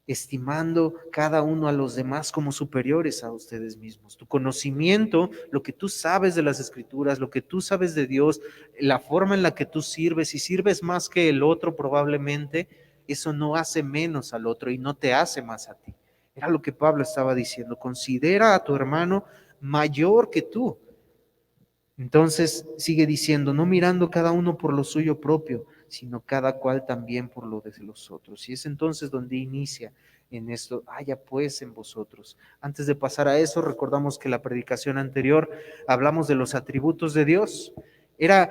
estimando cada uno a los demás como superiores a ustedes mismos. Tu conocimiento, lo que tú sabes de las Escrituras, lo que tú sabes de Dios, la forma en la que tú sirves, si sirves más que el otro probablemente, eso no hace menos al otro y no te hace más a ti. Era lo que Pablo estaba diciendo, considera a tu hermano mayor que tú. Entonces sigue diciendo, no mirando cada uno por lo suyo propio, sino cada cual también por lo de los otros. Y es entonces donde inicia en esto, haya pues en vosotros. Antes de pasar a eso, recordamos que la predicación anterior hablamos de los atributos de Dios. Era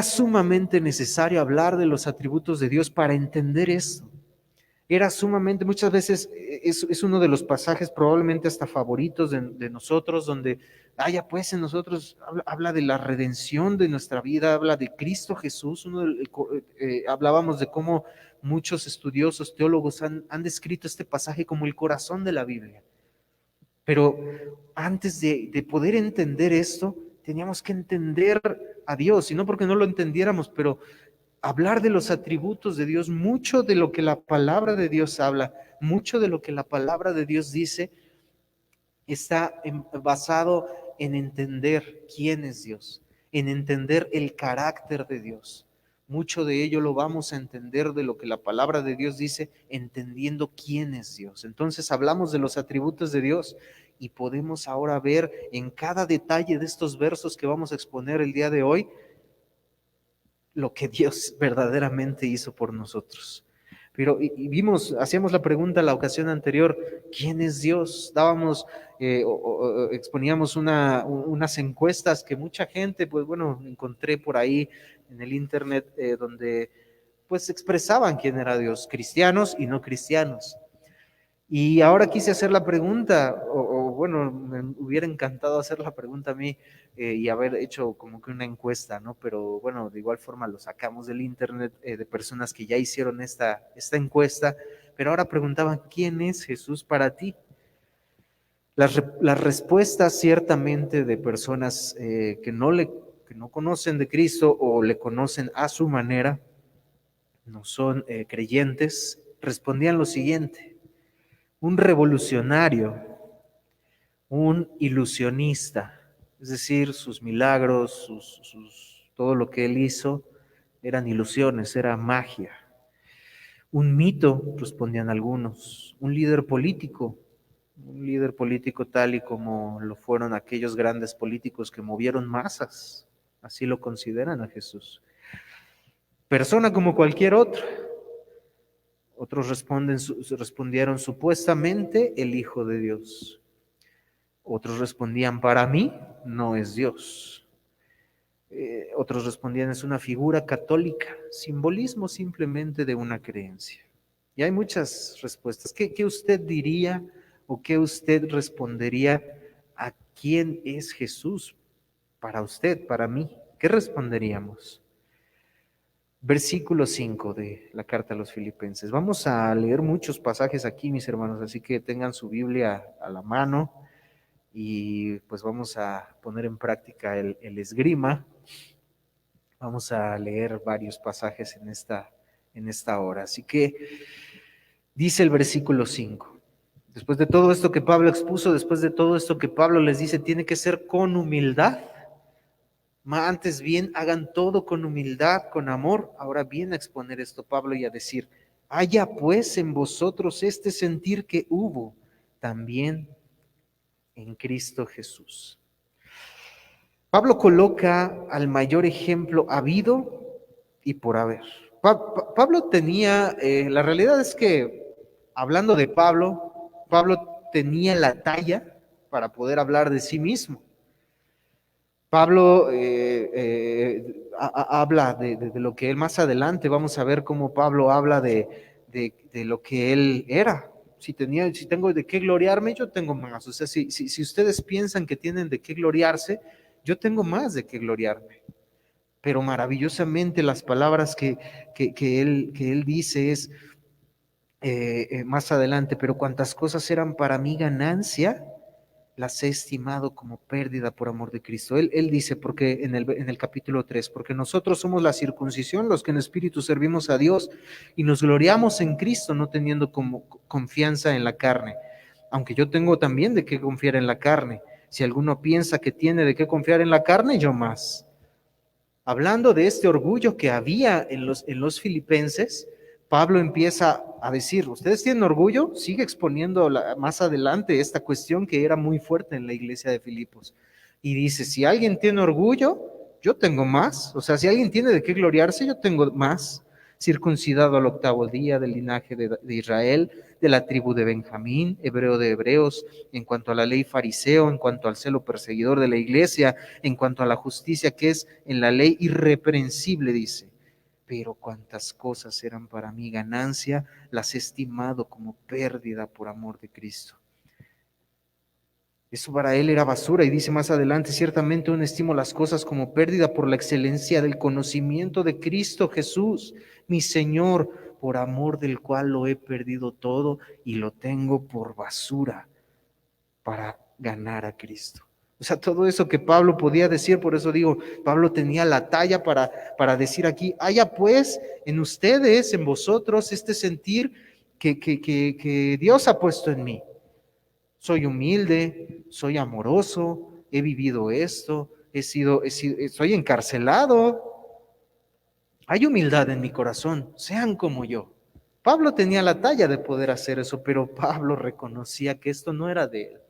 sumamente necesario hablar de los atributos de Dios para entender esto. Era sumamente, muchas veces es uno de los pasajes probablemente hasta favoritos de nosotros, donde pues en nosotros habla de la redención de nuestra vida, habla de Cristo Jesús. Hablábamos de cómo muchos estudiosos, teólogos han descrito este pasaje como el corazón de la Biblia. Pero antes de poder entender esto, teníamos que entender a Dios, y no porque no lo entendiéramos, pero hablar de los atributos de Dios, mucho de lo que la palabra de Dios habla, mucho de lo que la palabra de Dios dice, está basado en entender quién es Dios, en entender el carácter de Dios. Mucho de ello lo vamos a entender de lo que la palabra de Dios dice, entendiendo quién es Dios. Entonces hablamos de los atributos de Dios y podemos ahora ver en cada detalle de estos versos que vamos a exponer el día de hoy, lo que Dios verdaderamente hizo por nosotros. Pero hacíamos la pregunta la ocasión anterior, ¿quién es Dios? Exponíamos unas encuestas que mucha gente, pues bueno, encontré por ahí en el internet, donde pues expresaban quién era Dios, cristianos y no cristianos. Y ahora quise hacer la pregunta, bueno, me hubiera encantado hacer la pregunta a mí y haber hecho como que una encuesta, ¿no? Pero bueno, de igual forma lo sacamos del internet, de personas que ya hicieron esta encuesta, pero ahora preguntaban, ¿quién es Jesús para ti? Las respuestas ciertamente de personas que no conocen de Cristo o le conocen a su manera, no son creyentes, respondían lo siguiente: un revolucionario, un ilusionista, es decir, sus milagros, todo lo que él hizo, eran ilusiones, era magia. Un mito, respondían algunos, un líder político tal y como lo fueron aquellos grandes políticos que movieron masas, así lo consideran a Jesús. Persona como cualquier otra. Otros respondieron supuestamente el Hijo de Dios. Otros respondían, para mí no es Dios. Otros respondían, es una figura católica, simbolismo simplemente de una creencia. Y hay muchas respuestas. ¿Qué usted diría o qué usted respondería a quién es Jesús para usted, para mí? ¿Qué responderíamos? Versículo 5 de la carta a los Filipenses. Vamos a leer muchos pasajes aquí, mis hermanos, así que tengan su Biblia a la mano y pues vamos a poner en práctica el esgrima. Vamos a leer varios pasajes en esta hora. Así que dice el versículo 5. Después de todo esto que Pablo expuso, después de todo esto que Pablo les dice, tiene que ser con humildad. Antes bien, hagan todo con humildad, con amor. Ahora viene a exponer esto Pablo y a decir, haya pues en vosotros este sentir que hubo también en Cristo Jesús. Pablo coloca al mayor ejemplo habido y por haber. Pablo tenía, la realidad es que, hablando de Pablo tenía la talla para poder hablar de sí mismo. Pablo habla de lo que él más adelante, vamos a ver cómo Pablo habla de lo que él era. Si tengo de qué gloriarme, yo tengo más. O sea, si ustedes piensan que tienen de qué gloriarse, yo tengo más de qué gloriarme. Pero maravillosamente las palabras que él dice es más adelante, pero cuantas cosas eran para mí ganancia, las he estimado como pérdida por amor de Cristo. Él dice, porque en el capítulo 3, porque nosotros somos la circuncisión, los que en espíritu servimos a Dios y nos gloriamos en Cristo, no teniendo como confianza en la carne. Aunque yo tengo también de qué confiar en la carne. Si alguno piensa que tiene de qué confiar en la carne, yo más. Hablando de este orgullo que había en los filipenses, Pablo empieza a decir, ¿ustedes tienen orgullo? Sigue exponiendo más adelante esta cuestión que era muy fuerte en la iglesia de Filipos. Y dice, si alguien tiene orgullo, yo tengo más. O sea, si alguien tiene de qué gloriarse, yo tengo más. Circuncidado al 8º día del linaje de Israel, de la tribu de Benjamín, hebreo de hebreos, en cuanto a la ley fariseo, en cuanto al celo perseguidor de la iglesia, en cuanto a la justicia que es en la ley irreprensible, dice. Pero cuantas cosas eran para mí ganancia, las he estimado como pérdida por amor de Cristo. Eso para él era basura, y dice más adelante, ciertamente aún estimo las cosas como pérdida por la excelencia del conocimiento de Cristo Jesús, mi Señor, por amor del cual lo he perdido todo y lo tengo por basura para ganar a Cristo. O sea, todo eso que Pablo podía decir, por eso digo, Pablo tenía la talla para decir aquí, haya pues en ustedes, en vosotros, este sentir que Dios ha puesto en mí. Soy humilde, soy amoroso, he vivido esto, soy encarcelado. Hay humildad en mi corazón, sean como yo. Pablo tenía la talla de poder hacer eso, pero Pablo reconocía que esto no era de él.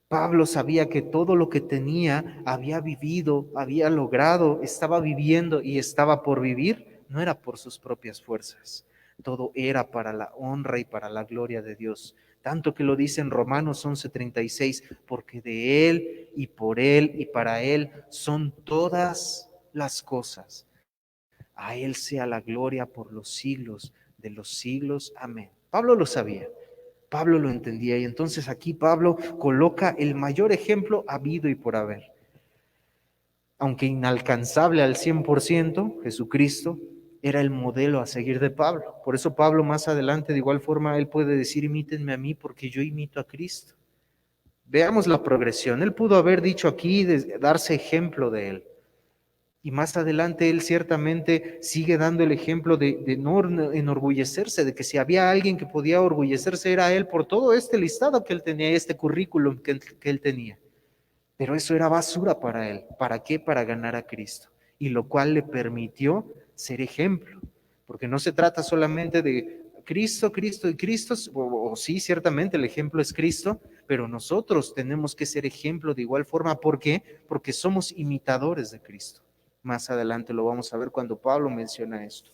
Pablo sabía que todo lo que tenía, había vivido, había logrado, estaba viviendo y estaba por vivir, no era por sus propias fuerzas. Todo era para la honra y para la gloria de Dios. Tanto que lo dice en Romanos 11:36, porque de Él y por Él y para Él son todas las cosas. A Él sea la gloria por los siglos de los siglos. Amén. Pablo lo sabía. Pablo lo entendía, y entonces aquí Pablo coloca el mayor ejemplo habido y por haber. Aunque inalcanzable al 100%, Jesucristo era el modelo a seguir de Pablo. Por eso Pablo más adelante, de igual forma, él puede decir, imítenme a mí porque yo imito a Cristo. Veamos la progresión. Él pudo haber dicho aquí, darse ejemplo de él. Y más adelante él ciertamente sigue dando el ejemplo de no enorgullecerse, de que si había alguien que podía orgullecerse era él por todo este listado que él tenía, este currículum que él tenía. Pero eso era basura para él. ¿Para qué? Para ganar a Cristo. y lo cual le permitió ser ejemplo, porque no se trata solamente de Cristo, Cristo y Cristo, o sí, ciertamente el ejemplo es Cristo, pero nosotros tenemos que ser ejemplo de igual forma. ¿Por qué? Porque somos imitadores de Cristo. Más adelante lo vamos a ver cuando Pablo menciona esto.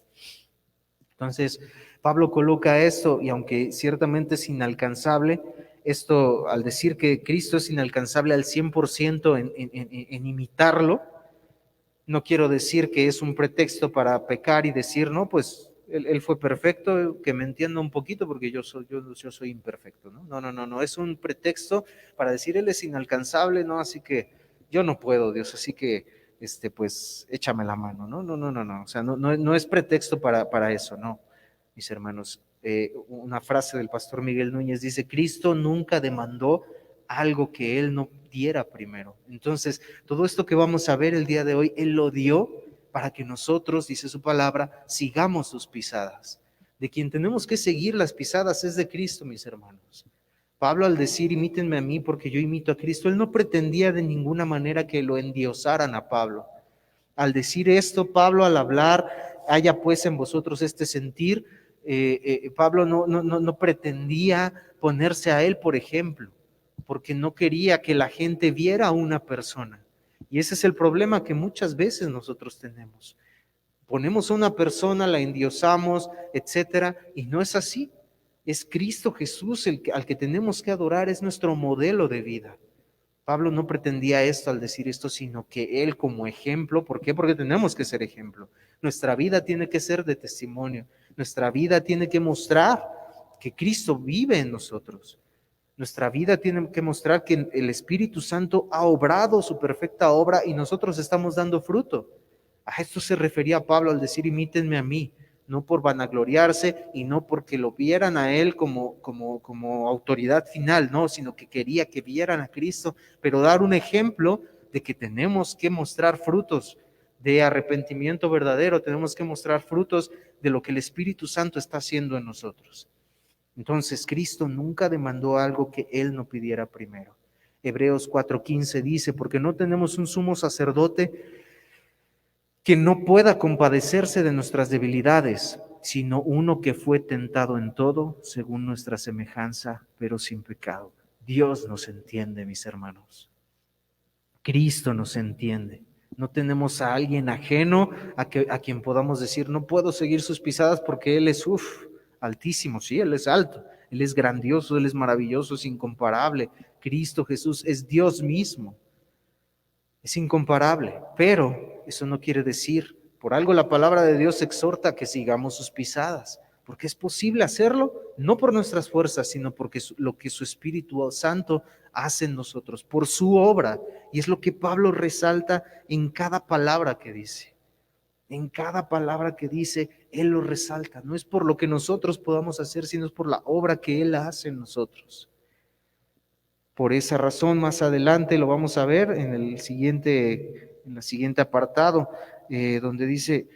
Entonces, Pablo coloca esto, y aunque ciertamente es inalcanzable, esto al decir que Cristo es inalcanzable al 100% en imitarlo, no quiero decir que es un pretexto para pecar y decir, no, pues él fue perfecto, que me entienda un poquito porque yo soy imperfecto, ¿no? No, es un pretexto para decir, él es inalcanzable, ¿no? Así que yo no puedo, Dios, así que, pues, échame la mano, ¿no? No, o sea, no es pretexto para eso, no, mis hermanos. Una frase del pastor Miguel Núñez dice, Cristo nunca demandó algo que él no diera primero. Entonces, todo esto que vamos a ver el día de hoy, él lo dio para que nosotros, dice su palabra, sigamos sus pisadas. De quien tenemos que seguir las pisadas es de Cristo, mis hermanos. Pablo, al decir imítenme a mí porque yo imito a Cristo, él no pretendía de ninguna manera que lo endiosaran a Pablo. Al decir esto, Pablo, al hablar, haya pues en vosotros este sentir, Pablo no pretendía ponerse a él por ejemplo, porque no quería que la gente viera a una persona. Y ese es el problema que muchas veces nosotros tenemos. Ponemos a una persona, la endiosamos, etcétera, y no es así. Es Cristo Jesús al que tenemos que adorar, es nuestro modelo de vida. Pablo no pretendía esto al decir esto, sino que él como ejemplo, ¿por qué? Porque tenemos que ser ejemplo. Nuestra vida tiene que ser de testimonio. Nuestra vida tiene que mostrar que Cristo vive en nosotros. Nuestra vida tiene que mostrar que el Espíritu Santo ha obrado su perfecta obra y nosotros estamos dando fruto. A esto se refería Pablo al decir imítenme a mí, no por vanagloriarse y no porque lo vieran a él como autoridad final, no, sino que quería que vieran a Cristo, pero dar un ejemplo de que tenemos que mostrar frutos de arrepentimiento verdadero, tenemos que mostrar frutos de lo que el Espíritu Santo está haciendo en nosotros. Entonces, Cristo nunca demandó algo que él no pidiera primero. Hebreos 4:15 dice, porque no tenemos un sumo sacerdote que no pueda compadecerse de nuestras debilidades, sino uno que fue tentado en todo, según nuestra semejanza, pero sin pecado. Dios nos entiende, mis hermanos. Cristo nos entiende. No tenemos a alguien ajeno a quien podamos decir, no puedo seguir sus pisadas porque Él es altísimo. Sí, Él es alto, Él es grandioso, Él es maravilloso, es incomparable. Cristo Jesús es Dios mismo. Es incomparable, pero eso no quiere decir, por algo la palabra de Dios exhorta a que sigamos sus pisadas, porque es posible hacerlo, no por nuestras fuerzas, sino porque lo que su Espíritu Santo hace en nosotros, por su obra, y es lo que Pablo resalta en cada palabra que dice. En cada palabra que dice, Él lo resalta, no es por lo que nosotros podamos hacer, sino es por la obra que Él hace en nosotros. Por esa razón, más adelante lo vamos a ver en el siguiente apartado, donde dice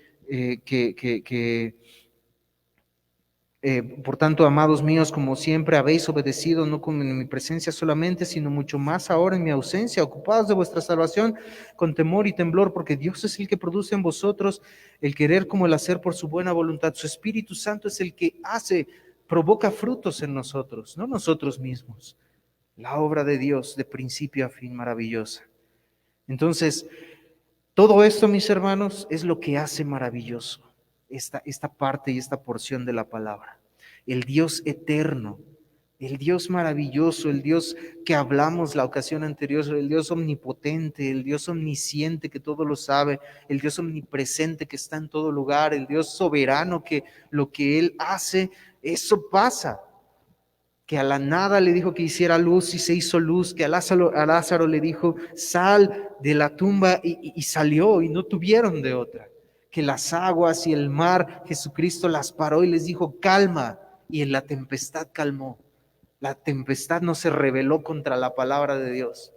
por tanto, amados míos, como siempre habéis obedecido, no como en mi presencia solamente, sino mucho más ahora en mi ausencia, ocupados de vuestra salvación con temor y temblor, porque Dios es el que produce en vosotros el querer como el hacer por su buena voluntad. Su Espíritu Santo es el que provoca frutos en nosotros, no nosotros mismos. La obra de Dios de principio a fin maravillosa. Entonces, todo esto, mis hermanos, es lo que hace maravilloso esta parte y esta porción de la palabra. El Dios eterno, el Dios maravilloso, el Dios que hablamos la ocasión anterior, el Dios omnipotente, el Dios omnisciente que todo lo sabe, el Dios omnipresente que está en todo lugar, el Dios soberano que lo que Él hace, eso pasa. Que a la nada le dijo que hiciera luz y se hizo luz, que a Lázaro le dijo, sal de la tumba y salió y no tuvieron de otra. Que las aguas y el mar, Jesucristo las paró y les dijo, calma, y en la tempestad calmó. La tempestad no se rebeló contra la palabra de Dios.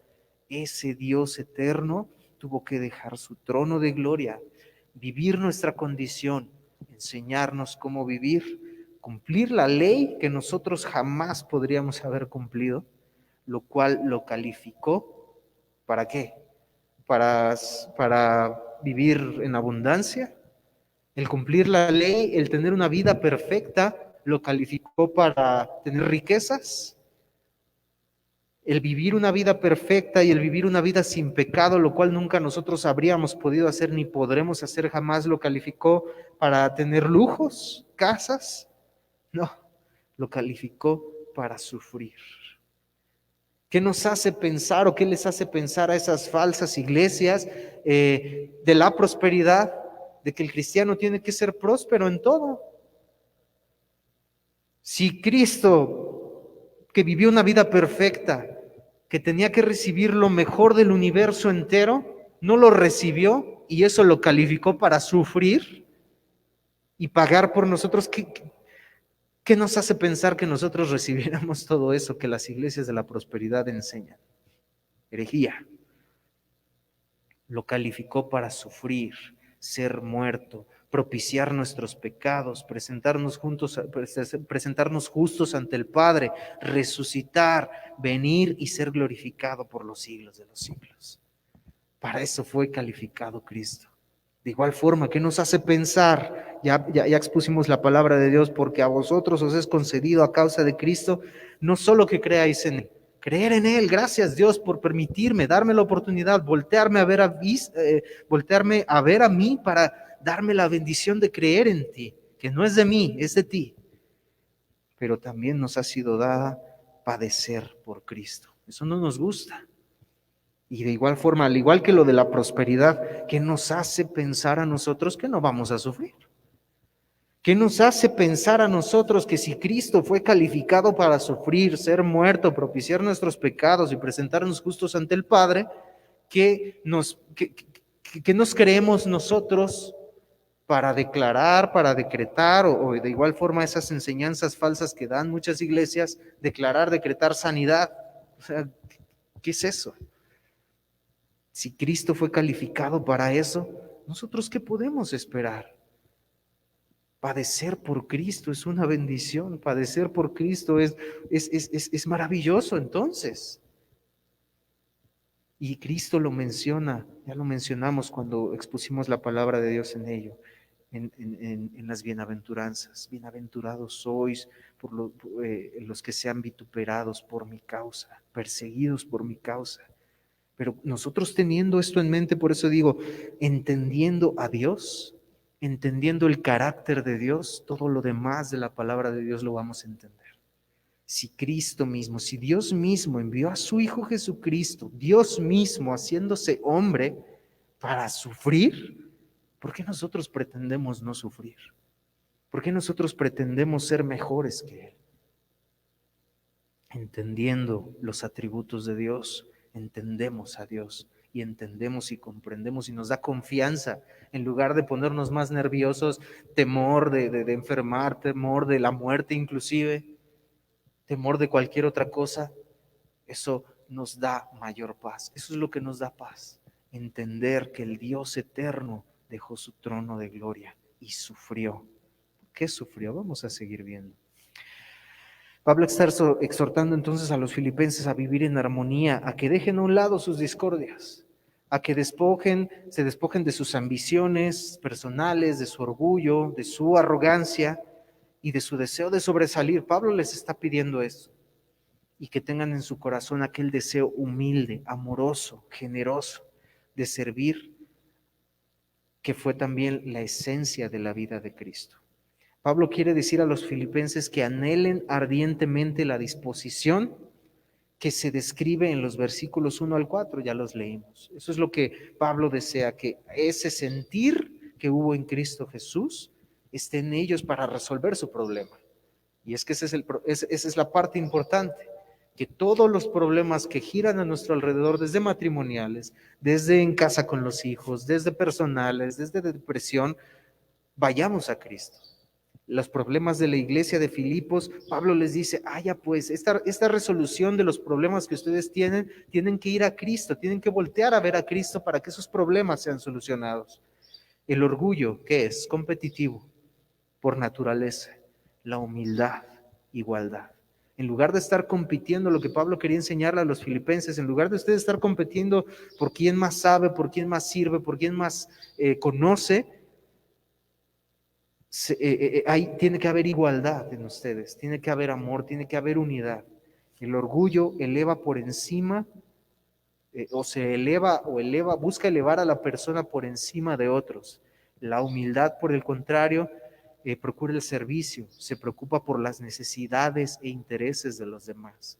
Ese Dios eterno tuvo que dejar su trono de gloria, vivir nuestra condición, enseñarnos cómo vivir, cumplir la ley que nosotros jamás podríamos haber cumplido, lo cual lo calificó, ¿para qué? Para vivir en abundancia. El cumplir la ley, el tener una vida perfecta, lo calificó para tener riquezas. El vivir una vida perfecta y el vivir una vida sin pecado, lo cual nunca nosotros habríamos podido hacer ni podremos hacer jamás, lo calificó para tener lujos, casas. No, lo calificó para sufrir. ¿Qué nos hace pensar o qué les hace pensar a esas falsas iglesias de la prosperidad, de que el cristiano tiene que ser próspero en todo? Si Cristo, que vivió una vida perfecta, que tenía que recibir lo mejor del universo entero, no lo recibió y eso lo calificó para sufrir y pagar por nosotros, ¿qué nos hace pensar que nosotros recibiéramos todo eso que las iglesias de la prosperidad enseñan? Herejía. Lo calificó para sufrir, ser muerto, propiciar nuestros pecados, presentarnos justos ante el Padre, resucitar, venir y ser glorificado por los siglos de los siglos. Para eso fue calificado Cristo. De igual forma, ¿qué nos hace pensar? Ya expusimos la palabra de Dios, porque a vosotros os es concedido a causa de Cristo, no solo que creáis en Él, creer en Él. Gracias Dios por permitirme, darme la oportunidad, voltearme a ver a mí para darme la bendición de creer en ti, que no es de mí, es de ti. Pero también nos ha sido dada padecer por Cristo. Eso no nos gusta. Y de igual forma, al igual que lo de la prosperidad, ¿qué nos hace pensar a nosotros que no vamos a sufrir? ¿Qué nos hace pensar a nosotros que si Cristo fue calificado para sufrir, ser muerto, propiciar nuestros pecados y presentarnos justos ante el Padre, ¿qué nos creemos nosotros para declarar, para decretar, o de igual forma esas enseñanzas falsas que dan muchas iglesias, decretar sanidad? O sea, ¿qué es eso? Si Cristo fue calificado para eso, ¿nosotros qué podemos esperar? Padecer por Cristo es una bendición, padecer por Cristo es maravilloso entonces. Y Cristo lo menciona, ya lo mencionamos cuando expusimos la palabra de Dios en ello, en las bienaventuranzas. Bienaventurados sois por los que sean vituperados por mi causa, perseguidos por mi causa. Pero nosotros teniendo esto en mente, por eso digo, entendiendo a Dios, entendiendo el carácter de Dios, todo lo demás de la palabra de Dios lo vamos a entender. Si Cristo mismo, si Dios mismo envió a su Hijo Jesucristo, Dios mismo haciéndose hombre para sufrir, ¿por qué nosotros pretendemos no sufrir? ¿Por qué nosotros pretendemos ser mejores que Él? Entendiendo los atributos de Dios, entendemos a Dios y entendemos y comprendemos y nos da confianza en lugar de ponernos más nerviosos, temor de enfermar, temor de la muerte inclusive, temor de cualquier otra cosa. Eso nos da mayor paz. Eso es lo que nos da paz, entender que el Dios eterno dejó su trono de gloria y sufrió. ¿Qué sufrió? Vamos a seguir viendo. Pablo está exhortando entonces a los filipenses a vivir en armonía, a que dejen a un lado sus discordias, a que se despojen de sus ambiciones personales, de su orgullo, de su arrogancia y de su deseo de sobresalir. Pablo les está pidiendo eso, y que tengan en su corazón aquel deseo humilde, amoroso, generoso, de servir, que fue también la esencia de la vida de Cristo. Pablo quiere decir a los filipenses que anhelen ardientemente la disposición que se describe en los versículos 1 al 4, ya los leímos. Eso es lo que Pablo desea, que ese sentir que hubo en Cristo Jesús esté en ellos para resolver su problema. Y es que esa es la parte importante, que todos los problemas que giran a nuestro alrededor, desde matrimoniales, desde en casa con los hijos, desde personales, desde depresión, vayamos a Cristo. Los problemas de la iglesia de Filipos, Pablo les dice, ya pues, esta resolución de los problemas que ustedes tienen que ir a Cristo, tienen que voltear a ver a Cristo para que esos problemas sean solucionados. El orgullo, ¿qué es? Competitivo, por naturaleza. La humildad, igualdad. En lugar de estar compitiendo, lo que Pablo quería enseñarle a los filipenses, en lugar de ustedes estar compitiendo por quién más sabe, por quién más sirve, por quién más conoce, tiene que haber igualdad en ustedes, tiene que haber amor, tiene que haber unidad. El orgullo eleva por encima, busca elevar a la persona por encima de otros. La humildad, por el contrario, procura el servicio, se preocupa por las necesidades e intereses de los demás.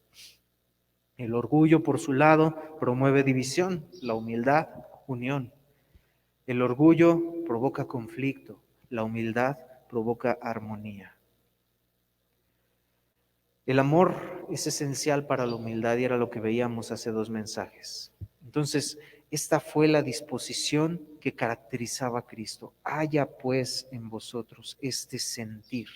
El orgullo, por su lado, promueve división, la humildad, unión. El orgullo provoca conflicto, la humildad provoca armonía. El amor es esencial para la humildad y era lo que veíamos hace 2 mensajes. Entonces, esta fue la disposición que caracterizaba a Cristo. Haya pues en vosotros este sentir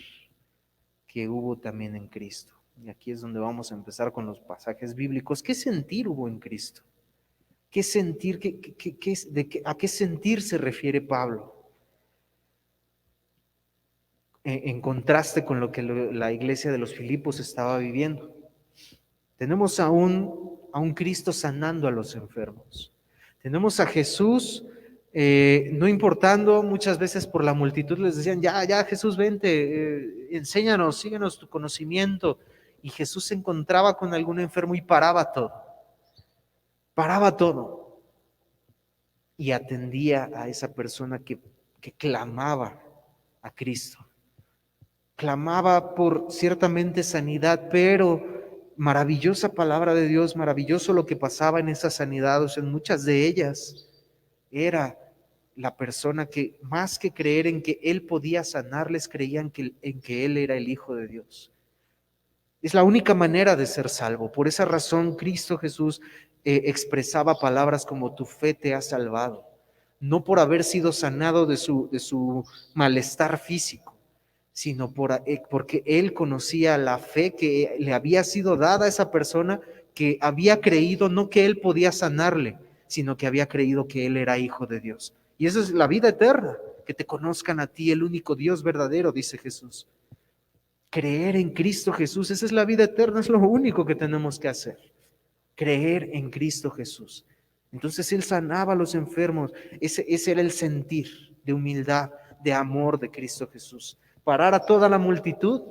que hubo también en Cristo. Y aquí es donde vamos a empezar con los pasajes bíblicos. ¿Qué sentir hubo en Cristo? ¿Qué sentir? ¿A qué sentir se refiere Pablo? En contraste con lo que la iglesia de los Filipos estaba viviendo. Tenemos a un Cristo sanando a los enfermos. Tenemos a Jesús, no importando muchas veces por la multitud, les decían, ya Jesús, vente, enséñanos, síguenos tu conocimiento. Y Jesús se encontraba con algún enfermo y paraba todo. Y atendía a esa persona que clamaba a Cristo. Clamaba por ciertamente sanidad, pero maravillosa palabra de Dios, maravilloso lo que pasaba en esas sanidades, en muchas de ellas era la persona que más que creer en que Él podía sanarles, creían en que Él era el Hijo de Dios. Es la única manera de ser salvo. Por esa razón Cristo Jesús expresaba palabras como tu fe te ha salvado, no por haber sido sanado de su malestar físico, sino porque Él conocía la fe que le había sido dada a esa persona, que había creído no que Él podía sanarle, sino que había creído que Él era Hijo de Dios. Y eso es la vida eterna, que te conozcan a ti, el único Dios verdadero, dice Jesús. Creer en Cristo Jesús, esa es la vida eterna, es lo único que tenemos que hacer. Creer en Cristo Jesús. Entonces Él sanaba a los enfermos, ese era el sentir de humildad, de amor de Cristo Jesús. Parar a toda la multitud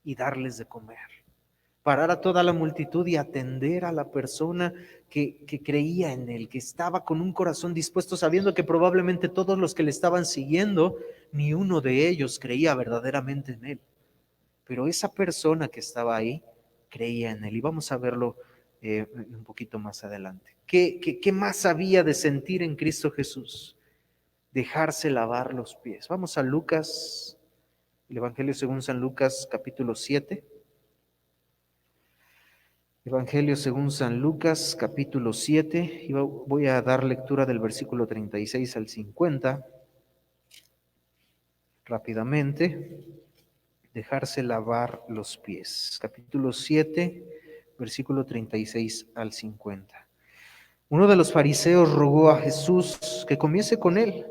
y darles de comer. Parar a toda la multitud y atender a la persona que creía en Él, que estaba con un corazón dispuesto, sabiendo que probablemente todos los que le estaban siguiendo, ni uno de ellos creía verdaderamente en Él. Pero esa persona que estaba ahí creía en Él. Y vamos a verlo un poquito más adelante. ¿Qué más había de sentir en Cristo Jesús? Dejarse lavar los pies. Vamos a Lucas, el Evangelio según San Lucas, capítulo 7. Evangelio según San Lucas, capítulo 7, y voy a dar lectura del versículo 36 al 50, rápidamente. Dejarse lavar los pies. Capítulo 7, versículo 36 al 50. Uno de los fariseos rogó a Jesús que comiese con él,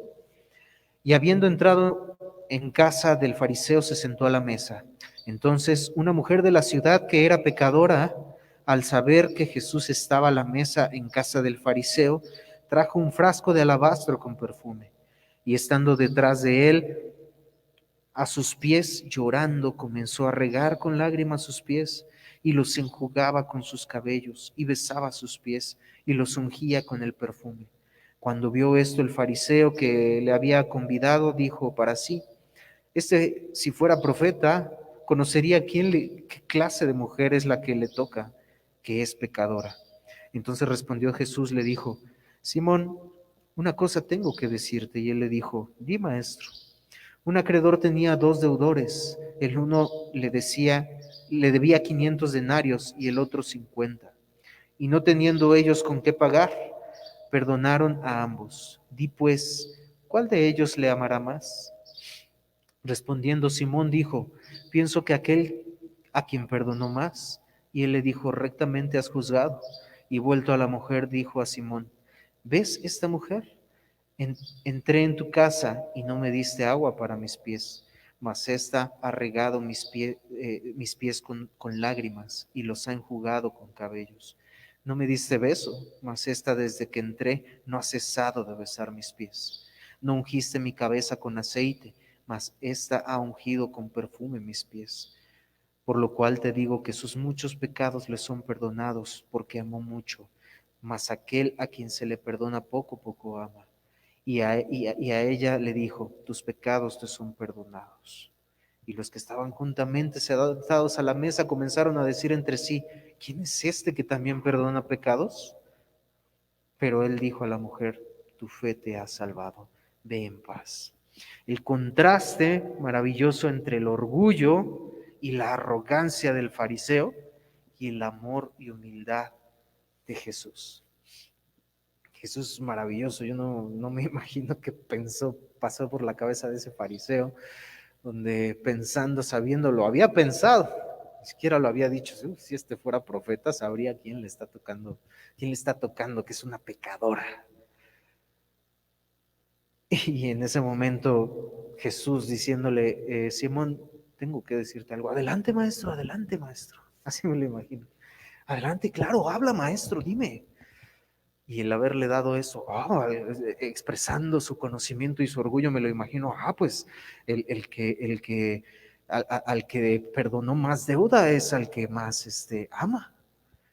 y habiendo entrado en casa del fariseo se sentó a la mesa. Entonces una mujer de la ciudad que era pecadora, al saber que Jesús estaba a la mesa en casa del fariseo, trajo un frasco de alabastro con perfume, y estando detrás de él, a sus pies, llorando, comenzó a regar con lágrimas sus pies, y los enjugaba con sus cabellos, y besaba sus pies, y los ungía con el perfume. Cuando vio esto el fariseo que le había convidado, dijo para sí, si fuera profeta, conocería qué clase de mujer es la que le toca, que es pecadora. Entonces respondió Jesús, le dijo, Simón, una cosa tengo que decirte. Y él le dijo, di, maestro. Un acreedor tenía 2 deudores. El uno le debía 500 denarios y el otro 50. Y no teniendo ellos con qué pagar, perdonaron a ambos. Di pues, ¿cuál de ellos le amará más? Respondiendo Simón dijo, pienso que aquel a quien perdonó más. Y él le dijo, rectamente has juzgado. Y vuelto a la mujer, dijo a Simón, ¿ves esta mujer? Entré en tu casa y no me diste agua para mis pies, mas ésta ha regado mis pies con lágrimas y los ha enjugado con cabellos. No me diste beso, mas ésta desde que entré no ha cesado de besar mis pies. No ungiste mi cabeza con aceite, mas ésta ha ungido con perfume mis pies. Por lo cual te digo que sus muchos pecados le son perdonados, porque amó mucho. Mas aquel a quien se le perdona poco, poco ama. Y a ella le dijo, tus pecados te son perdonados. Y los que estaban juntamente sentados a la mesa comenzaron a decir entre sí, ¿quién es este que también perdona pecados? Pero él dijo a la mujer, tu fe te ha salvado, ve en paz. El contraste maravilloso entre el orgullo y la arrogancia del fariseo y el amor y humildad de Jesús. Jesús es maravilloso, yo no me imagino qué pasó por la cabeza de ese fariseo, donde pensando, sabiendo, lo había pensado, ni siquiera lo había dicho, si este fuera profeta sabría quién le está tocando, que es una pecadora. Y en ese momento Jesús diciéndole, Simón, tengo que decirte algo. Adelante, maestro, adelante, maestro. Así me lo imagino. Adelante, claro, habla, maestro, dime. Y el haberle dado eso, expresando su conocimiento y su orgullo, me lo imagino, pues al que perdonó más deuda es al que más ama.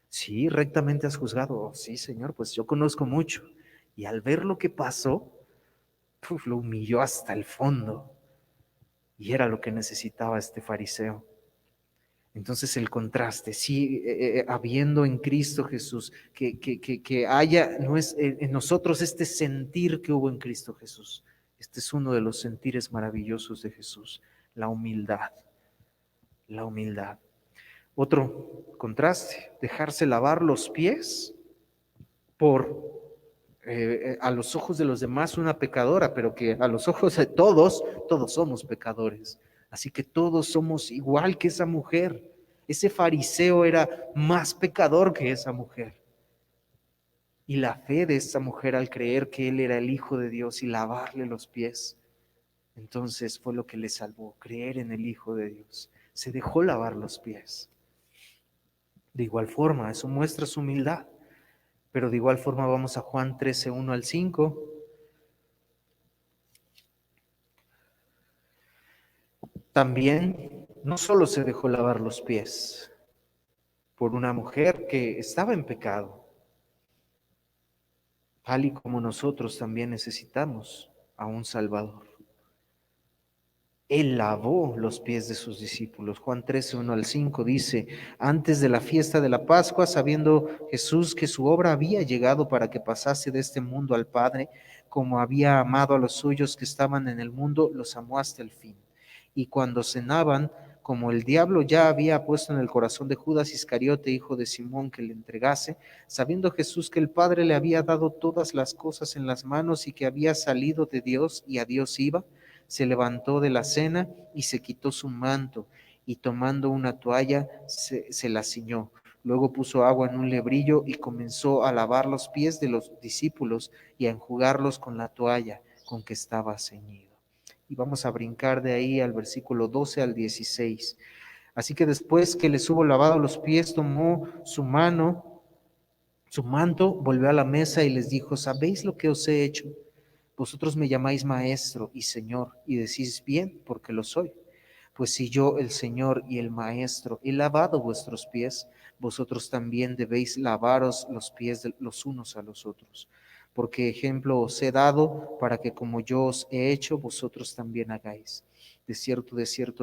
Sí, rectamente has juzgado. Oh, sí, Señor, pues yo conozco mucho. Y al ver lo que pasó, lo humilló hasta el fondo. Y era lo que necesitaba este fariseo. Entonces el contraste, sí, habiendo en Cristo Jesús, que haya en nosotros este sentir que hubo en Cristo Jesús. Este es uno de los sentires maravillosos de Jesús, la humildad, la humildad. Otro contraste, dejarse lavar los pies por a los ojos de los demás una pecadora, pero que a los ojos de todos somos pecadores. Así que todos somos igual que esa mujer. Ese fariseo era más pecador que esa mujer. Y la fe de esa mujer al creer que él era el Hijo de Dios y lavarle los pies, entonces fue lo que le salvó, creer en el Hijo de Dios. Se dejó lavar los pies. De igual forma, eso muestra su humildad. Pero de igual forma vamos a Juan 13, 1 al 5. También no solo se dejó lavar los pies por una mujer que estaba en pecado, tal y como nosotros también necesitamos a un Salvador. Él lavó los pies de sus discípulos. Juan 13, 1 al 5 dice, antes de la fiesta de la Pascua, sabiendo Jesús que su obra había llegado para que pasase de este mundo al Padre, como había amado a los suyos que estaban en el mundo, los amó hasta el fin. Y cuando cenaban, como el diablo ya había puesto en el corazón de Judas Iscariote, hijo de Simón, que le entregase, sabiendo Jesús que el Padre le había dado todas las cosas en las manos y que había salido de Dios y a Dios iba, se levantó de la cena y se quitó su manto, y tomando una toalla se la ciñó. Luego puso agua en un lebrillo y comenzó a lavar los pies de los discípulos y a enjugarlos con la toalla con que estaba ceñido. Y vamos a brincar de ahí al versículo 12 al 16. Así que después que les hubo lavado los pies, tomó su manto, volvió a la mesa y les dijo, ¿sabéis lo que os he hecho? Vosotros me llamáis maestro y señor, y decís bien, porque lo soy. Pues si yo, el Señor y el Maestro, he lavado vuestros pies, vosotros también debéis lavaros los pies los unos a los otros. Porque ejemplo os he dado para que como yo os he hecho, vosotros también hagáis. De cierto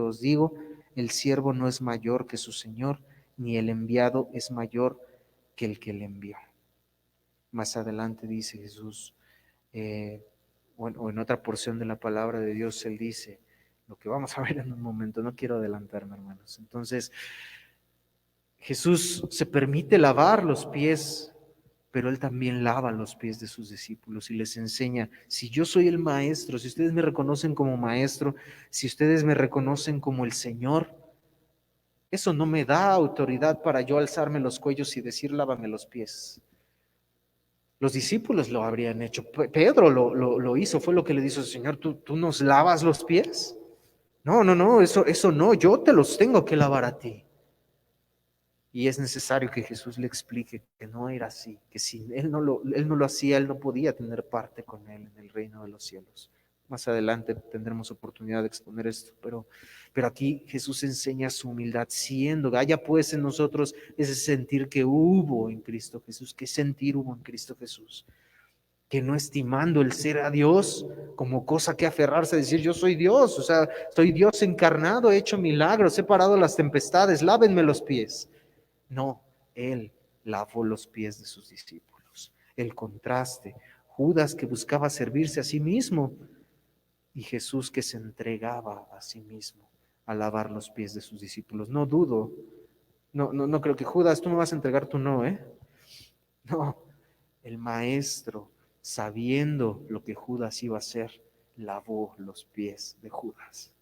os digo, el siervo no es mayor que su Señor, ni el enviado es mayor que el que le envió. Más adelante dice Jesús, o en otra porción de la palabra de Dios, Él dice, lo que vamos a ver en un momento, no quiero adelantarme, hermanos. Entonces, Jesús se permite lavar los pies, pero Él también lava los pies de sus discípulos y les enseña, si yo soy el maestro, si ustedes me reconocen como maestro, si ustedes me reconocen como el Señor, eso no me da autoridad para yo alzarme los cuellos y decir, lávame los pies. Los discípulos lo habrían hecho. Pedro lo hizo, fue lo que le dijo el Señor, ¿tú nos lavas los pies? No, eso no, yo te los tengo que lavar a ti. Y es necesario que Jesús le explique que no era así, que si él no lo hacía, él no podía tener parte con él en el reino de los cielos. Más adelante tendremos oportunidad de exponer esto, pero aquí Jesús enseña su humildad, siendo, haya pues en nosotros ese sentir que hubo en Cristo Jesús, que sentir hubo en Cristo Jesús, que no estimando el ser a Dios como cosa que aferrarse a decir yo soy Dios, o sea, soy Dios encarnado, he hecho milagros, he parado las tempestades, lávenme los pies. No, él lavó los pies de sus discípulos. El contraste, Judas que buscaba servirse a sí mismo y Jesús que se entregaba a sí mismo a lavar los pies de sus discípulos. No dudo, no creo que Judas, tú me vas a entregar, tú no, ¿eh? No, el maestro, sabiendo lo que Judas iba a hacer, lavó los pies de Judas.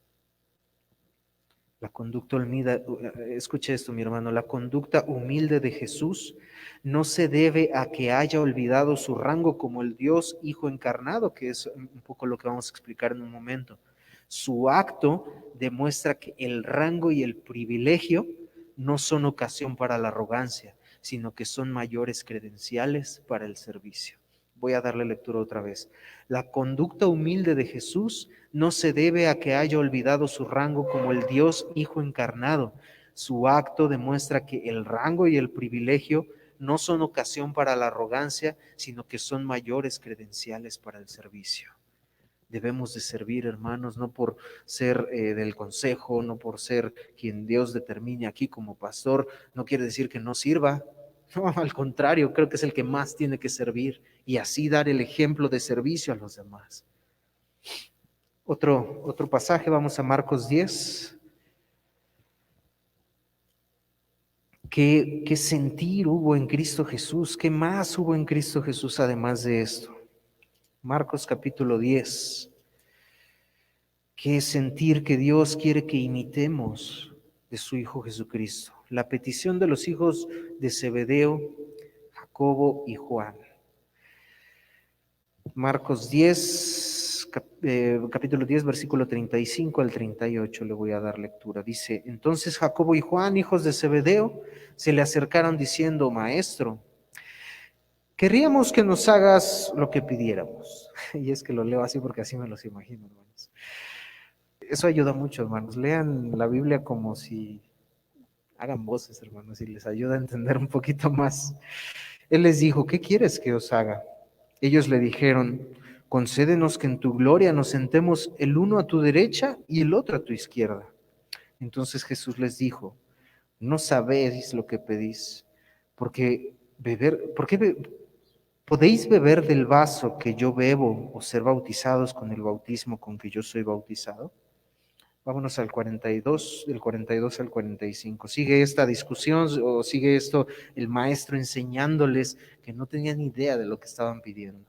La conducta humilde, escuche esto, mi hermano, la conducta humilde de Jesús no se debe a que haya olvidado su rango como el Dios Hijo encarnado, que es un poco lo que vamos a explicar en un momento. Su acto demuestra que el rango y el privilegio no son ocasión para la arrogancia, sino que son mayores credenciales para el servicio. Voy a darle lectura otra vez. La conducta humilde de Jesús no se debe a que haya olvidado su rango como el Dios Hijo encarnado. Su acto demuestra que el rango y el privilegio no son ocasión para la arrogancia, sino que son mayores credenciales para el servicio. Debemos de servir, hermanos, no por ser del consejo, no por ser quien Dios determine aquí como pastor, no quiere decir que no sirva. No, al contrario, creo que es el que más tiene que servir y así dar el ejemplo de servicio a los demás. Otro pasaje, vamos a Marcos 10. ¿Qué sentir hubo en Cristo Jesús? ¿Qué más hubo en Cristo Jesús además de esto? Marcos capítulo 10. ¿Qué sentir que Dios quiere que imitemos de su Hijo Jesucristo? La petición de los hijos de Zebedeo, Jacobo y Juan. Marcos 10, capítulo 10, versículo 35 al 38, le voy a dar lectura. Dice, entonces Jacobo y Juan, hijos de Zebedeo, se le acercaron diciendo, Maestro, querríamos que nos hagas lo que pidiéramos. Y es que lo leo así porque así me los imagino, hermanos. Eso ayuda mucho, hermanos. Lean la Biblia como si hagan voces, hermanos, y les ayuda a entender un poquito más. Él les dijo, ¿qué quieres que os haga? Ellos le dijeron, concédenos que en tu gloria nos sentemos el uno a tu derecha y el otro a tu izquierda. Entonces Jesús les dijo, no sabéis lo que pedís, porque podéis beber del vaso que yo bebo o ser bautizados con el bautismo con que yo soy bautizado. Vámonos al 42, del 42 al 45. Sigue esta discusión o sigue esto el maestro enseñándoles que no tenían idea de lo que estaban pidiendo.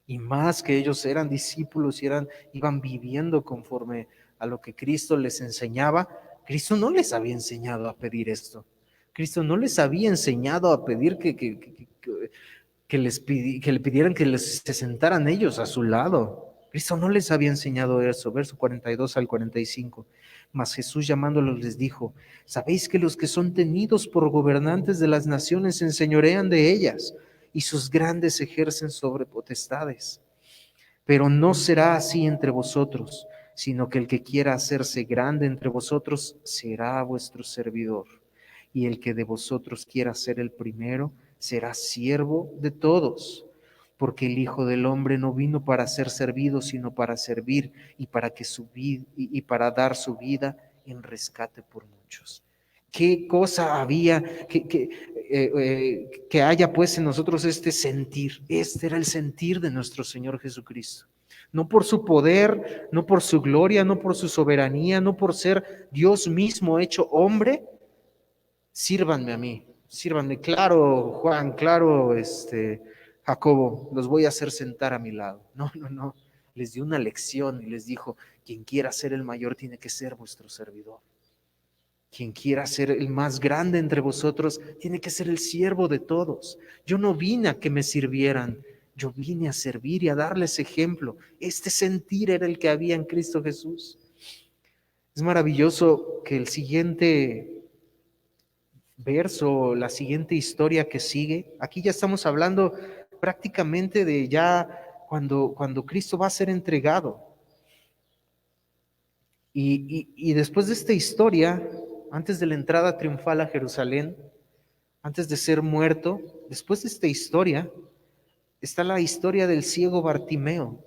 Y más que ellos eran discípulos y iban viviendo conforme a lo que Cristo les enseñaba, Cristo no les había enseñado a pedir esto. Cristo no les había enseñado a pedir que le pidieran que se sentaran ellos a su lado. Cristo no les había enseñado eso, verso 42 al 45. Mas Jesús llamándolos les dijo, ¿sabéis que los que son tenidos por gobernantes de las naciones se enseñorean de ellas y sus grandes ejercen sobre potestades? Pero no será así entre vosotros, sino que el que quiera hacerse grande entre vosotros será vuestro servidor. Y el que de vosotros quiera ser el primero será siervo de todos. Porque el Hijo del Hombre no vino para ser servido, sino para servir y para dar su vida en rescate por muchos. ¿Qué cosa había que haya pues en nosotros este sentir? Este era el sentir de nuestro Señor Jesucristo. No por su poder, no por su gloria, no por su soberanía, no por ser Dios mismo hecho hombre. Sírvanme a mí, sírvanme. Claro, Juan, claro, Jacobo, los voy a hacer sentar a mi lado. No. Les dio una lección y les dijo, quien quiera ser el mayor tiene que ser vuestro servidor. Quien quiera ser el más grande entre vosotros tiene que ser el siervo de todos. Yo no vine a que me sirvieran, yo vine a servir y a darles ejemplo. Este sentir era el que había en Cristo Jesús. Es maravilloso que el siguiente verso, la siguiente historia que sigue, aquí ya estamos hablando prácticamente de ya cuando Cristo va a ser entregado. Y después de esta historia, antes de la entrada triunfal a Jerusalén, antes de ser muerto, después de esta historia, está la historia del ciego Bartimeo.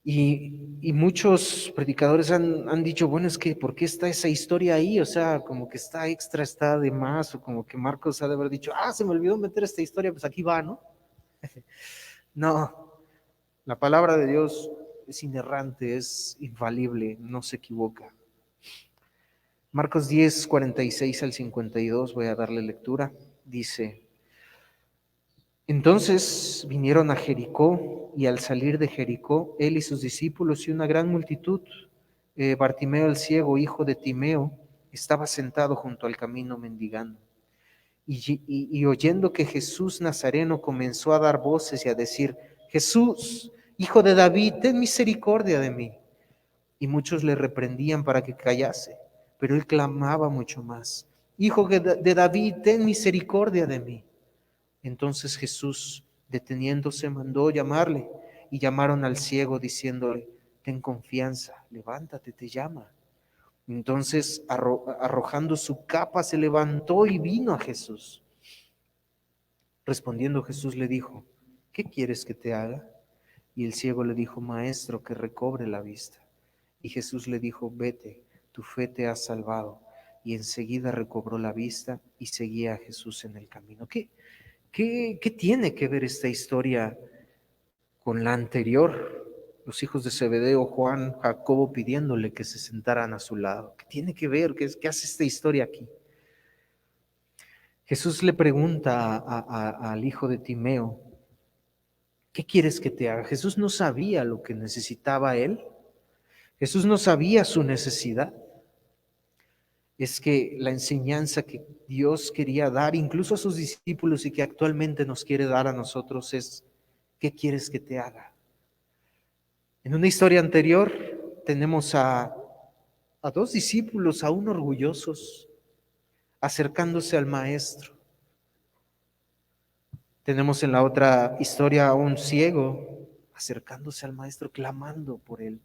Y muchos predicadores han dicho, bueno, es que ¿por qué está esa historia ahí? O sea, como que está extra, está de más, o como que Marcos ha de haber dicho, se me olvidó meter esta historia, pues aquí va, ¿no? No, la palabra de Dios es inerrante, es infalible, no se equivoca. Marcos 10, 46 al 52, voy a darle lectura, dice: Entonces vinieron a Jericó, y al salir de Jericó, él y sus discípulos y una gran multitud, Bartimeo el ciego, hijo de Timeo, estaba sentado junto al camino mendigando. Y oyendo que Jesús Nazareno comenzó a dar voces y a decir: Jesús, hijo de David, ten misericordia de mí. Y muchos le reprendían para que callase, pero él clamaba mucho más: Hijo de David, ten misericordia de mí. Entonces Jesús, deteniéndose, mandó llamarle, y llamaron al ciego diciéndole: Ten confianza, levántate, te llama. Entonces, arrojando su capa, se levantó y vino a Jesús. Respondiendo Jesús le dijo: ¿Qué quieres que te haga? Y el ciego le dijo: Maestro, que recobre la vista. Y Jesús le dijo: Vete, tu fe te ha salvado. Y enseguida recobró la vista y seguía a Jesús en el camino. ¿Qué tiene que ver esta historia con la anterior? Los hijos de Zebedeo, Juan, Jacobo, pidiéndole que se sentaran a su lado. ¿Qué tiene que ver? ¿Qué hace esta historia aquí? Jesús le pregunta al hijo de Timeo: ¿qué quieres que te haga? Jesús no sabía lo que necesitaba él. Jesús no sabía su necesidad. Es que la enseñanza que Dios quería dar incluso a sus discípulos y que actualmente nos quiere dar a nosotros es: ¿qué quieres que te haga? En una historia anterior tenemos a dos discípulos, aún orgullosos, acercándose al maestro. Tenemos en la otra historia a un ciego acercándose al maestro, clamando por él.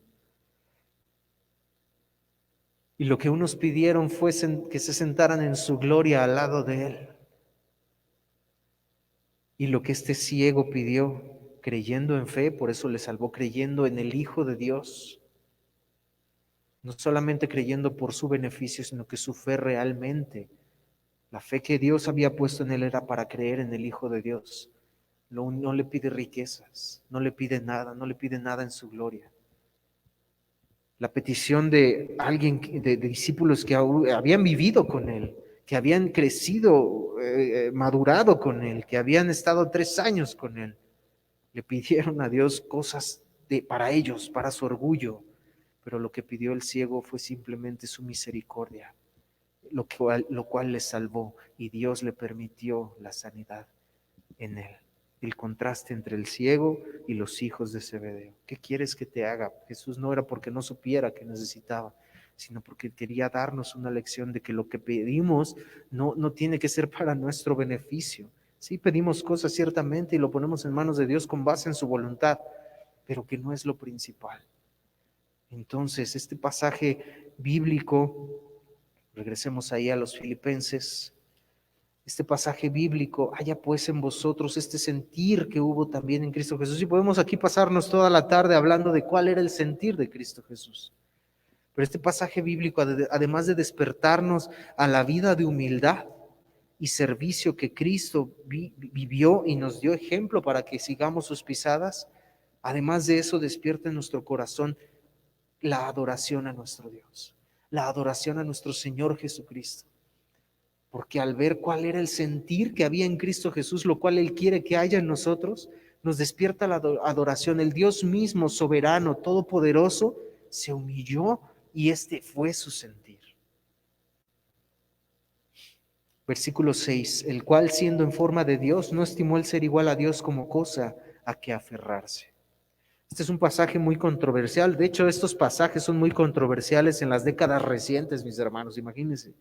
Y lo que unos pidieron fue que se sentaran en su gloria al lado de él. Y lo que este ciego pidió, creyendo en fe, por eso le salvó, creyendo en el Hijo de Dios, no solamente creyendo por su beneficio, sino que su fe realmente, la fe que Dios había puesto en él era para creer en el Hijo de Dios. No le pide riquezas, no le pide nada en su gloria. La petición de alguien, de discípulos que habían vivido con él, que habían crecido, madurado con él, que habían estado 3 años con él, le pidieron a Dios cosas para ellos, para su orgullo, pero lo que pidió el ciego fue simplemente su misericordia, lo cual le salvó, y Dios le permitió la sanidad en él. El contraste entre el ciego y los hijos de Zebedeo. ¿Qué quieres que te haga? Jesús no era porque no supiera que necesitaba, sino porque quería darnos una lección de que lo que pedimos no tiene que ser para nuestro beneficio. Sí, pedimos cosas ciertamente y lo ponemos en manos de Dios con base en su voluntad, pero que no es lo principal. Entonces, este pasaje bíblico, regresemos ahí a los Filipenses, este pasaje bíblico, haya pues en vosotros este sentir que hubo también en Cristo Jesús. Y podemos aquí pasarnos toda la tarde hablando de cuál era el sentir de Cristo Jesús. Pero este pasaje bíblico, además de despertarnos a la vida de humildad y servicio que Cristo vivió y nos dio ejemplo para que sigamos sus pisadas, además de eso despierta en nuestro corazón la adoración a nuestro Dios, la adoración a nuestro Señor Jesucristo. Porque al ver cuál era el sentir que había en Cristo Jesús, lo cual Él quiere que haya en nosotros, nos despierta la adoración. El Dios mismo, soberano, todopoderoso, se humilló y este fue su sentir. Versículo 6, el cual siendo en forma de Dios, no estimó el ser igual a Dios como cosa a que aferrarse, Este es un pasaje muy controversial. De hecho, estos pasajes son muy controversiales en las décadas recientes, mis hermanos, imagínense.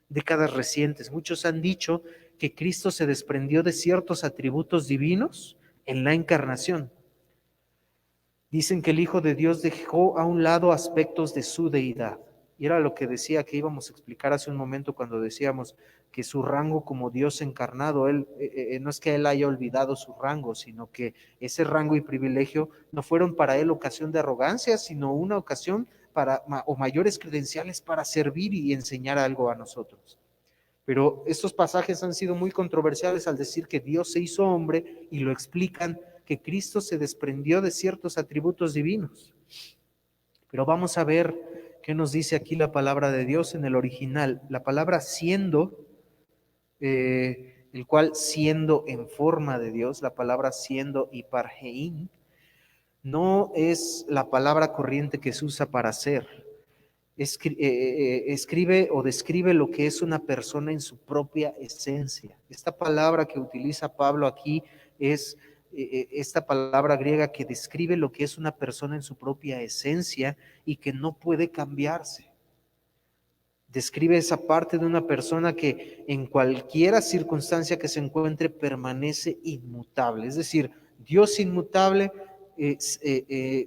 Décadas recientes. Muchos han dicho que Cristo se desprendió de ciertos atributos divinos en la encarnación. Dicen que el Hijo de Dios dejó a un lado aspectos de su deidad. Y era lo que decía que íbamos a explicar hace un momento cuando decíamos que su rango como Dios encarnado, no es que él haya olvidado su rango, sino que ese rango y privilegio no fueron para él ocasión de arrogancia, sino una ocasión o mayores credenciales para servir y enseñar algo a nosotros. Pero estos pasajes han sido muy controversiales al decir que Dios se hizo hombre y lo explican que Cristo se desprendió de ciertos atributos divinos. Pero vamos a ver qué nos dice aquí la palabra de Dios en el original. La palabra siendo, el cual siendo en forma de Dios, la palabra siendo hipargein, no es la palabra corriente que se usa para ser. Escribe o describe lo que es una persona en su propia esencia. Esta palabra que utiliza Pablo aquí es esta palabra griega que describe lo que es una persona en su propia esencia y que no puede cambiarse. Describe esa parte de una persona que en cualquier circunstancia que se encuentre permanece inmutable. Es decir, Dios inmutable,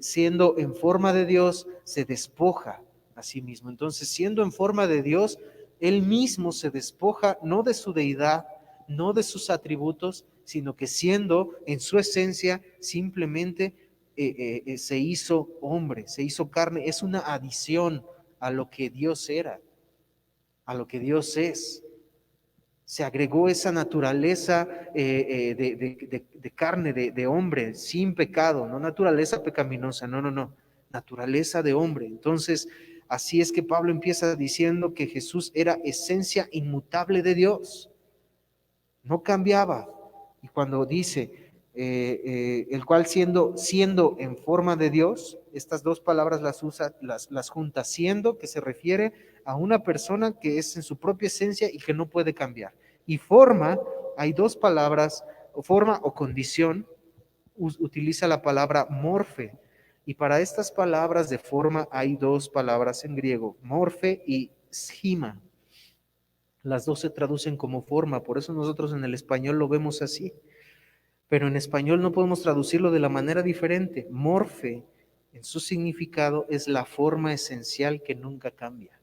siendo en forma de Dios, se despoja a sí mismo. Entonces, siendo en forma de Dios, él mismo se despoja no de su deidad, no de sus atributos, sino que siendo en su esencia simplemente se hizo hombre, se hizo carne. Es una adición a lo que Dios era, a lo que Dios es. Se agregó esa naturaleza de carne, de hombre, sin pecado, no naturaleza pecaminosa, no, naturaleza de hombre. Entonces, así es que Pablo empieza diciendo que Jesús era esencia inmutable de Dios, no cambiaba. Y cuando dice, el cual siendo en forma de Dios, estas dos palabras las usa, las junta, siendo, que se refiere a una persona que es en su propia esencia y que no puede cambiar. Y forma, hay dos palabras, forma o condición, utiliza la palabra morfe. Y para estas palabras de forma hay dos palabras en griego, morfe y schema. Las dos se traducen como forma, por eso nosotros en el español lo vemos así. Pero en español no podemos traducirlo de la manera diferente. Morfe, en su significado, es la forma esencial que nunca cambia.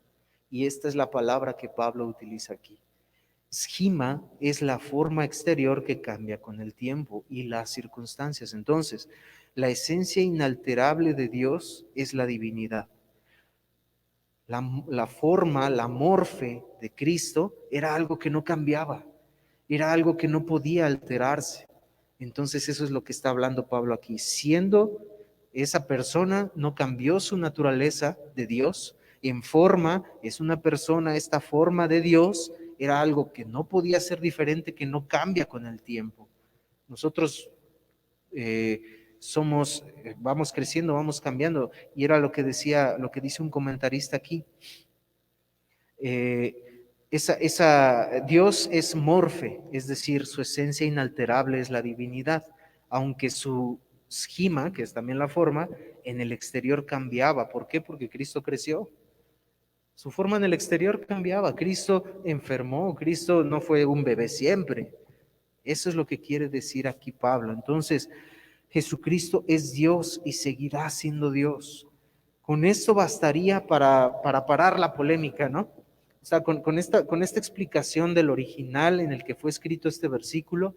Y esta es la palabra que Pablo utiliza aquí. Schema es la forma exterior que cambia con el tiempo y las circunstancias. Entonces, la esencia inalterable de Dios es la divinidad. La forma, la morfe de Cristo era algo que no cambiaba, era algo que no podía alterarse. Entonces eso es lo que está hablando Pablo aquí. Siendo esa persona, no cambió su naturaleza de Dios. En forma, es una persona, esta forma de Dios era algo que no podía ser diferente, que no cambia con el tiempo. Nosotros vamos creciendo, vamos cambiando, y era lo que dice un comentarista aquí. Dios es morfe, es decir, su esencia inalterable es la divinidad, aunque su schema, que es también la forma, en el exterior cambiaba. ¿Por qué? Porque Cristo creció. Su forma en el exterior cambiaba. Cristo enfermó, Cristo no fue un bebé siempre. Eso es lo que quiere decir aquí Pablo. Entonces, Jesucristo es Dios y seguirá siendo Dios. Con esto bastaría para parar la polémica, ¿no? O sea, con esta explicación del original en el que fue escrito este versículo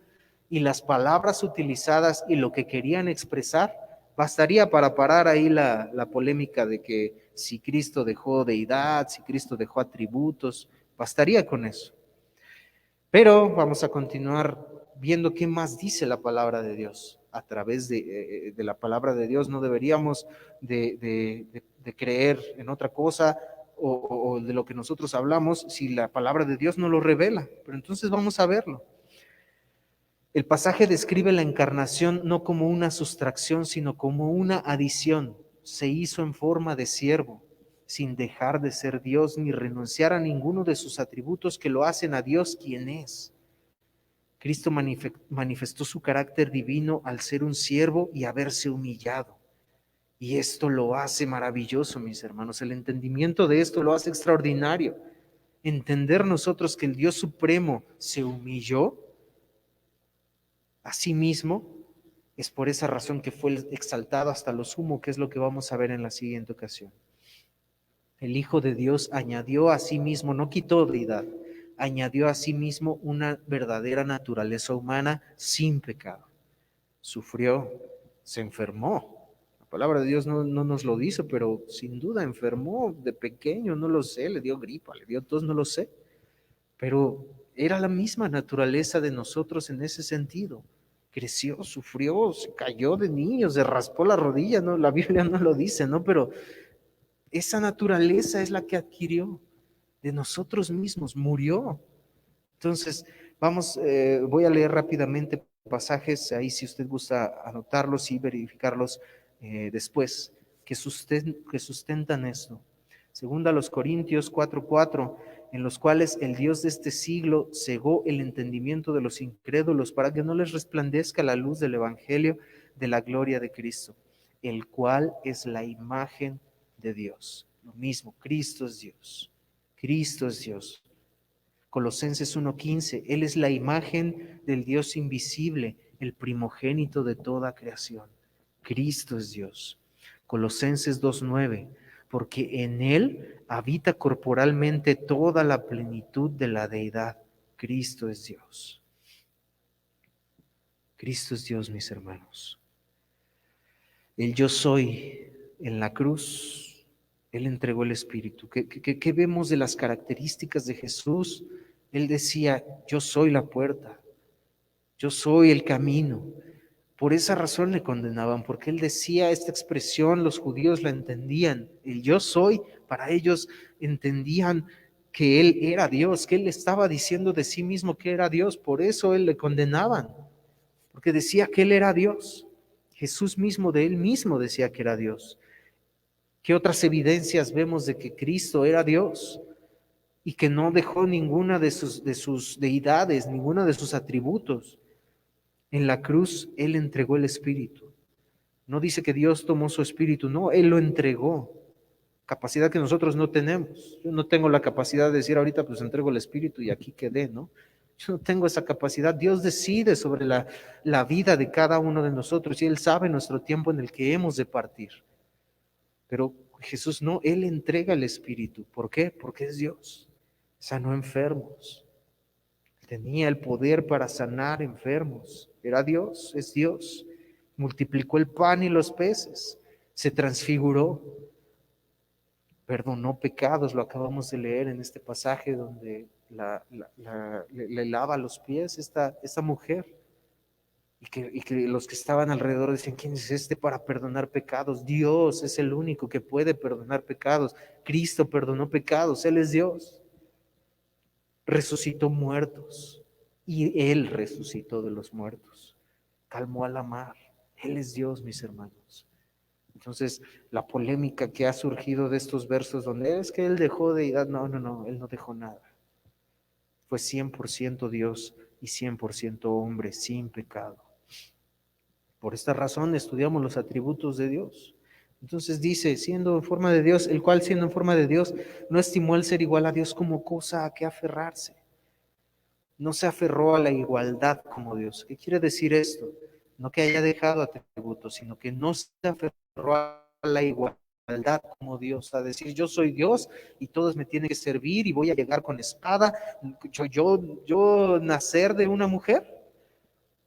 y las palabras utilizadas y lo que querían expresar, bastaría para parar ahí la polémica de que si Cristo dejó deidad, si Cristo dejó atributos, bastaría con eso. Pero vamos a continuar viendo qué más dice la palabra de Dios. A través de la palabra de Dios no deberíamos de creer en otra cosa o de lo que nosotros hablamos si la palabra de Dios no lo revela. Pero entonces vamos a verlo. El pasaje describe la encarnación no como una sustracción, sino como una adición. Se hizo en forma de siervo, sin dejar de ser Dios ni renunciar a ninguno de sus atributos que lo hacen a Dios quien es. Cristo manifestó su carácter divino al ser un siervo y haberse humillado. Y esto lo hace maravilloso, mis hermanos. El entendimiento de esto lo hace extraordinario. Entender nosotros que el Dios Supremo se humilló a sí mismo, es por esa razón que fue exaltado hasta lo sumo, que es lo que vamos a ver en la siguiente ocasión. El Hijo de Dios añadió a sí mismo, no quitó deidad, añadió a sí mismo una verdadera naturaleza humana sin pecado. Sufrió, se enfermó. La palabra de Dios no nos lo dice, pero sin duda enfermó de pequeño, no lo sé, le dio gripa, le dio tos, no lo sé. Pero era la misma naturaleza de nosotros en ese sentido. Creció, sufrió, se cayó de niño, se raspó la rodilla, ¿no? La Biblia no lo dice, ¿no? Pero esa naturaleza es la que adquirió de nosotros mismos, murió. Entonces, voy a leer rápidamente pasajes, ahí si usted gusta anotarlos y verificarlos después, que sustentan esto. Segunda a los Corintios 4:4, en los cuales el Dios de este siglo cegó el entendimiento de los incrédulos para que no les resplandezca la luz del Evangelio de la gloria de Cristo, el cual es la imagen de Dios. Lo mismo, Cristo es Dios. Cristo es Dios. Colosenses 1:15, Él es la imagen del Dios invisible, el primogénito de toda creación. Cristo es Dios. Colosenses 2:9, porque en Él habita corporalmente toda la plenitud de la deidad. Cristo es Dios. Cristo es Dios, mis hermanos. El yo soy en la cruz, Él entregó el Espíritu. ¿Qué vemos de las características de Jesús? Él decía, yo soy la puerta, yo soy el camino. Por esa razón le condenaban, porque él decía esta expresión, los judíos la entendían. El yo soy, para ellos entendían que él era Dios, que él estaba diciendo de sí mismo que era Dios. Por eso él le condenaban, porque decía que él era Dios. Jesús mismo de él mismo decía que era Dios. ¿Qué otras evidencias vemos de que Cristo era Dios y que no dejó ninguna de sus deidades, ninguna de sus atributos? En la cruz Él entregó el Espíritu. No dice que Dios tomó su Espíritu, no, Él lo entregó. Capacidad que nosotros no tenemos. Yo no tengo la capacidad de decir ahorita pues entrego el Espíritu y aquí quedé, ¿no? Yo no tengo esa capacidad. Dios decide sobre la vida de cada uno de nosotros y Él sabe nuestro tiempo en el que hemos de partir. Pero Jesús no, Él entrega el Espíritu. ¿Por qué? Porque es Dios. Sanó enfermos. Tenía el poder para sanar enfermos. Era Dios, es Dios. Multiplicó el pan y los peces. Se transfiguró. Perdonó pecados, lo acabamos de leer en este pasaje donde le lava los pies esta mujer. Y que los que estaban alrededor decían, ¿quién es este para perdonar pecados? Dios es el único que puede perdonar pecados. Cristo perdonó pecados, Él es Dios. Resucitó muertos y Él resucitó de los muertos. Calmó a la mar. Él es Dios, mis hermanos. Entonces, la polémica que ha surgido de estos versos donde es que Él dejó deidad, no, Él no dejó nada. Fue 100% Dios y 100% hombre, sin pecado. Por esta razón estudiamos los atributos de Dios. Entonces dice, siendo en forma de Dios, el cual siendo en forma de Dios, no estimó el ser igual a Dios como cosa a que aferrarse. No se aferró a la igualdad como Dios. ¿Qué quiere decir esto? No que haya dejado atributos, sino que no se aferró a la igualdad como Dios, a decir yo soy Dios y todos me tienen que servir y voy a llegar con espada, yo nacer de una mujer,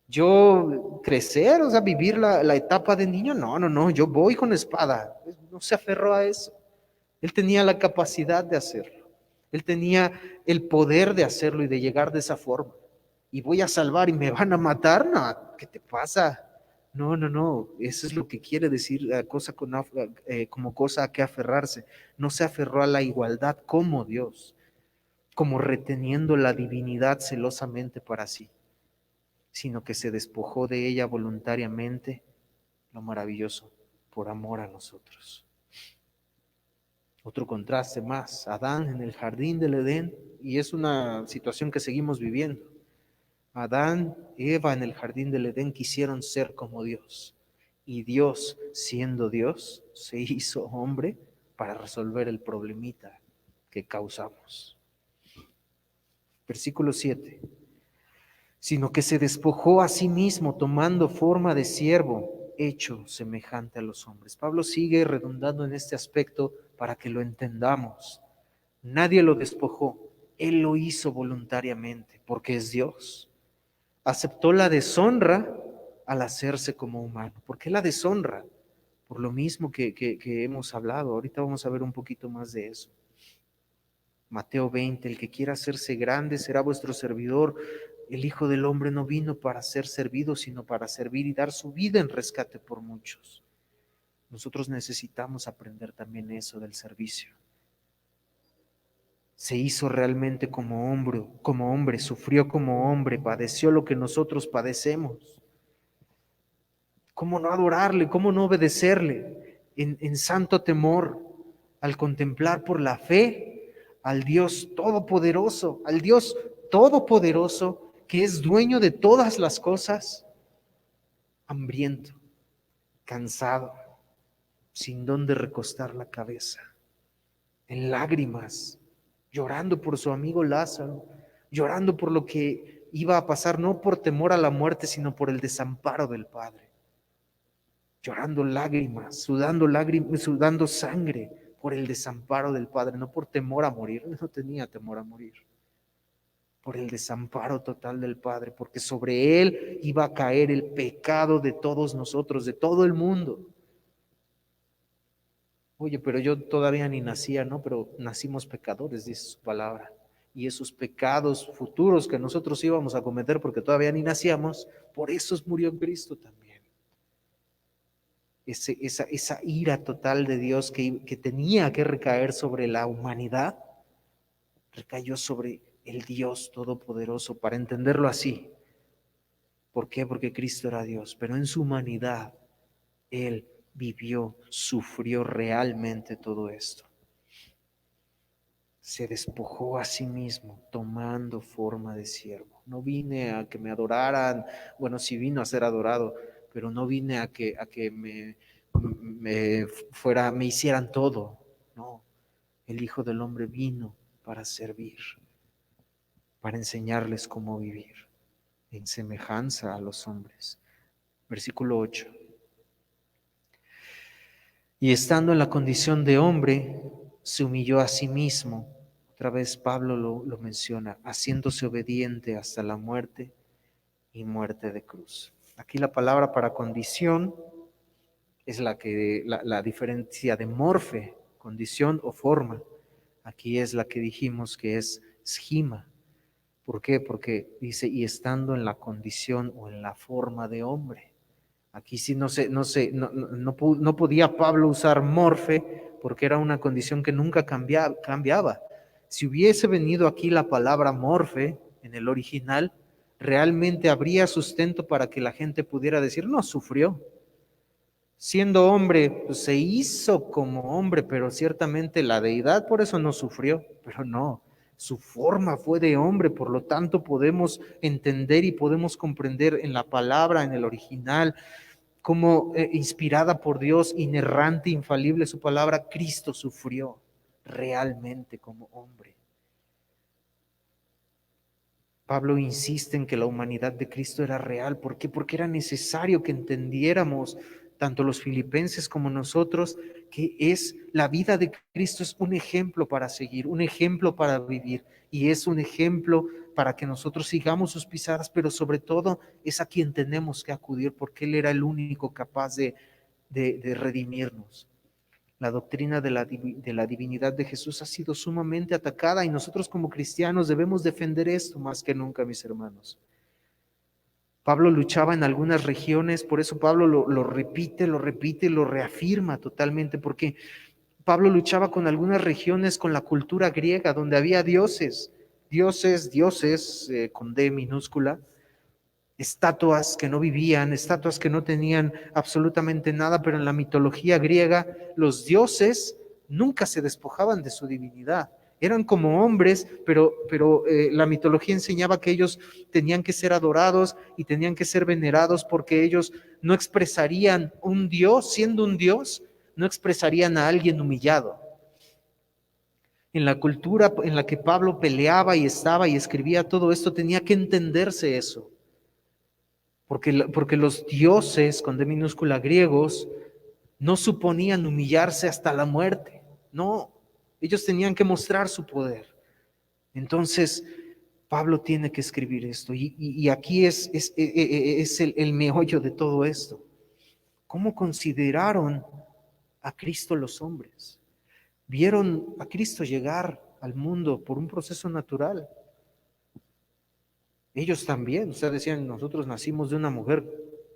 yo crecer, o sea, vivir la etapa de niño, no, yo voy con espada. No se aferró a eso. Él tenía la capacidad de hacerlo. Él tenía el poder de hacerlo y de llegar de esa forma. Y voy a salvar y me van a matar, no, ¿qué te pasa? No, eso es lo que quiere decir como cosa a que aferrarse. No se aferró a la igualdad como Dios, como reteniendo la divinidad celosamente para sí, sino que se despojó de ella voluntariamente, lo maravilloso, por amor a nosotros. Otro contraste más, Adán en el jardín del Edén, y es una situación que seguimos viviendo. Adán y Eva en el jardín del Edén quisieron ser como Dios, Y Dios, siendo Dios, se hizo hombre para resolver el problemita que causamos. Versículo 7. Sino que se despojó a sí mismo, tomando forma de siervo, hecho semejante a los hombres. Pablo sigue redundando en este aspecto para que lo entendamos. Nadie lo despojó, él lo hizo voluntariamente, porque es Dios. Aceptó la deshonra al hacerse como humano. ¿Por qué la deshonra? Por lo mismo que hemos hablado. Ahorita vamos a ver un poquito más de eso. Mateo 20, el que quiera hacerse grande será vuestro servidor. El Hijo del Hombre no vino para ser servido, sino para servir y dar su vida en rescate por muchos. Nosotros necesitamos aprender también eso del servicio. Se hizo realmente como hombre, sufrió como hombre, padeció lo que nosotros padecemos. ¿Cómo no adorarle? ¿Cómo no obedecerle? En santo temor, al contemplar por la fe al Dios Todopoderoso, que es dueño de todas las cosas, hambriento, cansado, sin dónde recostar la cabeza, en lágrimas, llorando por su amigo Lázaro, llorando por lo que iba a pasar, no por temor a la muerte, sino por el desamparo del Padre. Llorando lágrimas, sudando sangre por el desamparo del Padre, no por temor a morir, no tenía temor a morir, por el desamparo total del Padre, porque sobre él iba a caer el pecado de todos nosotros, de todo el mundo. Oye, pero yo todavía ni nacía, ¿no? Pero nacimos pecadores, dice su palabra. Y esos pecados futuros que nosotros íbamos a cometer porque todavía ni nacíamos, por eso murió Cristo también. Esa ira total de Dios que tenía que recaer sobre la humanidad, recayó sobre el Dios Todopoderoso, para entenderlo así. ¿Por qué? Porque Cristo era Dios, pero en su humanidad Él vivió, sufrió realmente todo esto. Se despojó a sí mismo, tomando forma de siervo. No vine a que me adoraran, bueno, sí vino a ser adorado, pero no vine a que me hicieran todo. No, el Hijo del Hombre vino para servir, para enseñarles cómo vivir en semejanza a los hombres. Versículo 8. Y estando en la condición de hombre, se humilló a sí mismo. Otra vez Pablo lo menciona, haciéndose obediente hasta la muerte y muerte de cruz. Aquí la palabra para condición es la diferencia de morfe, condición o forma. Aquí es la que dijimos que es schema. ¿Por qué? Porque dice, y estando en la condición o en la forma de hombre. Aquí sí no podía Pablo usar morfe porque era una condición que nunca cambiaba. Si hubiese venido aquí la palabra morfe en el original, realmente habría sustento para que la gente pudiera decir, no, sufrió. Siendo hombre, pues se hizo como hombre, pero ciertamente la deidad por eso no sufrió, pero no. Su forma fue de hombre, por lo tanto podemos entender y podemos comprender en la palabra, en el original, como inspirada por Dios, inerrante, infalible su palabra, Cristo sufrió realmente como hombre. Pablo insiste en que la humanidad de Cristo era real. ¿Por qué? Porque era necesario que entendiéramos, tanto los filipenses como nosotros, que la vida de Cristo es un ejemplo para seguir, un ejemplo para vivir, y es un ejemplo para que nosotros sigamos sus pisadas, pero sobre todo es a quien tenemos que acudir, porque Él era el único capaz de redimirnos. La doctrina de la divinidad de Jesús ha sido sumamente atacada y nosotros como cristianos debemos defender esto más que nunca, mis hermanos. Pablo luchaba en algunas regiones, por eso Pablo lo repite, lo reafirma totalmente, porque Pablo luchaba con algunas regiones, con la cultura griega, donde había dioses con D minúscula, estatuas que no vivían, estatuas que no tenían absolutamente nada, pero en la mitología griega los dioses nunca se despojaban de su divinidad. Eran como hombres, pero la mitología enseñaba que ellos tenían que ser adorados y tenían que ser venerados porque ellos no expresarían un Dios, siendo un Dios, no expresarían a alguien humillado. En la cultura en la que Pablo peleaba y estaba y escribía todo esto, tenía que entenderse eso. Porque los dioses, con D minúscula griegos, no suponían humillarse hasta la muerte. No, ellos tenían que mostrar su poder. Entonces, Pablo tiene que escribir esto. Y aquí es el meollo de todo esto. ¿Cómo consideraron a Cristo los hombres? Vieron a Cristo llegar al mundo por un proceso natural. Ellos también, o sea, decían, nosotros nacimos de una mujer.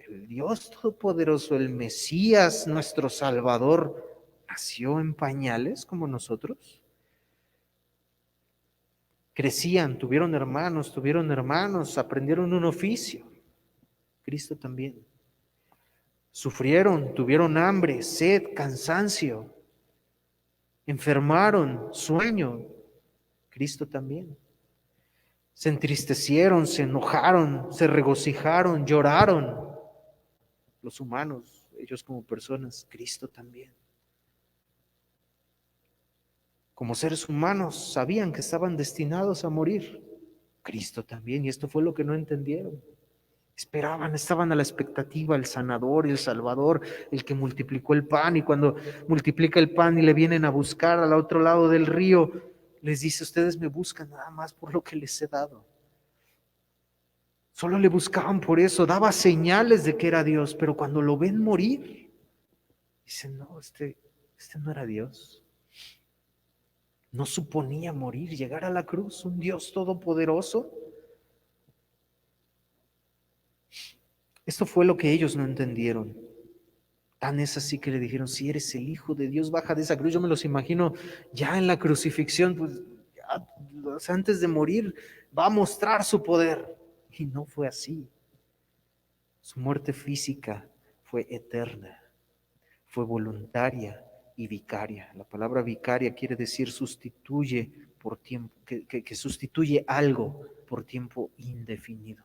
El Dios Todopoderoso, el Mesías, nuestro Salvador, nació en pañales como nosotros. Crecían, tuvieron hermanos, aprendieron un oficio. Cristo también. Sufrieron, tuvieron hambre, sed, cansancio. Enfermaron, sueño. Cristo también. Se entristecieron, se enojaron, se regocijaron, lloraron. Los humanos, ellos como personas, Cristo también. Como seres humanos sabían que estaban destinados a morir. Cristo también, y esto fue lo que no entendieron. Esperaban, estaban a la expectativa, el sanador, el salvador, el que multiplicó el pan, y cuando multiplica el pan y le vienen a buscar al otro lado del río, les dice, ustedes me buscan nada más por lo que les he dado. Solo le buscaban por eso, daba señales de que era Dios, pero cuando lo ven morir, dicen, no, este no era Dios. No suponía morir, llegar a la cruz, un Dios todopoderoso. Esto fue lo que ellos no entendieron. Tan es así que le dijeron, si eres el Hijo de Dios, baja de esa cruz. Yo me los imagino ya en la crucifixión, pues ya, antes de morir, va a mostrar su poder. Y no fue así. Su muerte física fue eterna, fue voluntaria y vicaria. La palabra vicaria quiere decir sustituye por tiempo, que sustituye algo por tiempo indefinido.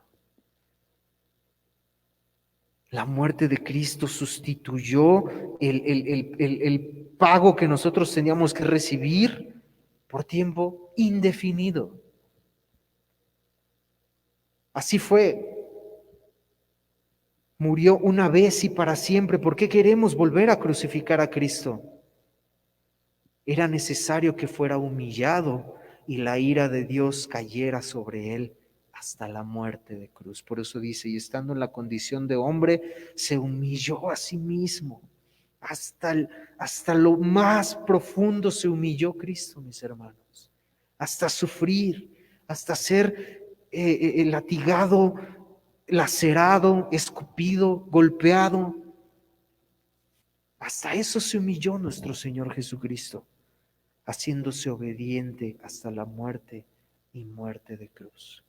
La muerte de Cristo sustituyó el pago que nosotros teníamos que recibir por tiempo indefinido. Así fue. Murió una vez y para siempre. ¿Por qué queremos volver a crucificar a Cristo? Era necesario que fuera humillado y la ira de Dios cayera sobre él hasta la muerte de cruz. Por eso dice, y estando en la condición de hombre, se humilló a sí mismo. Hasta lo más profundo se humilló Cristo, mis hermanos. Hasta sufrir, hasta ser latigado, lacerado, escupido, golpeado. Hasta eso se humilló nuestro Señor Jesucristo, haciéndose obediente hasta la muerte y muerte de cruz.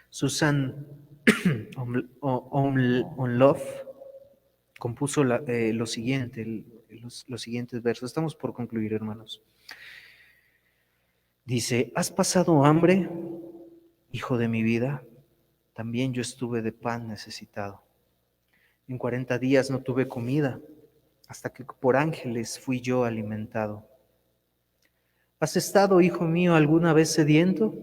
Susan Onlof compuso lo siguiente, los siguientes versos. Estamos por concluir, hermanos. Dice, ¿has pasado hambre, hijo de mi vida? También yo estuve de pan necesitado. En 40 días no tuve comida, hasta que por ángeles fui yo alimentado. ¿Has estado, hijo mío, alguna vez sediento?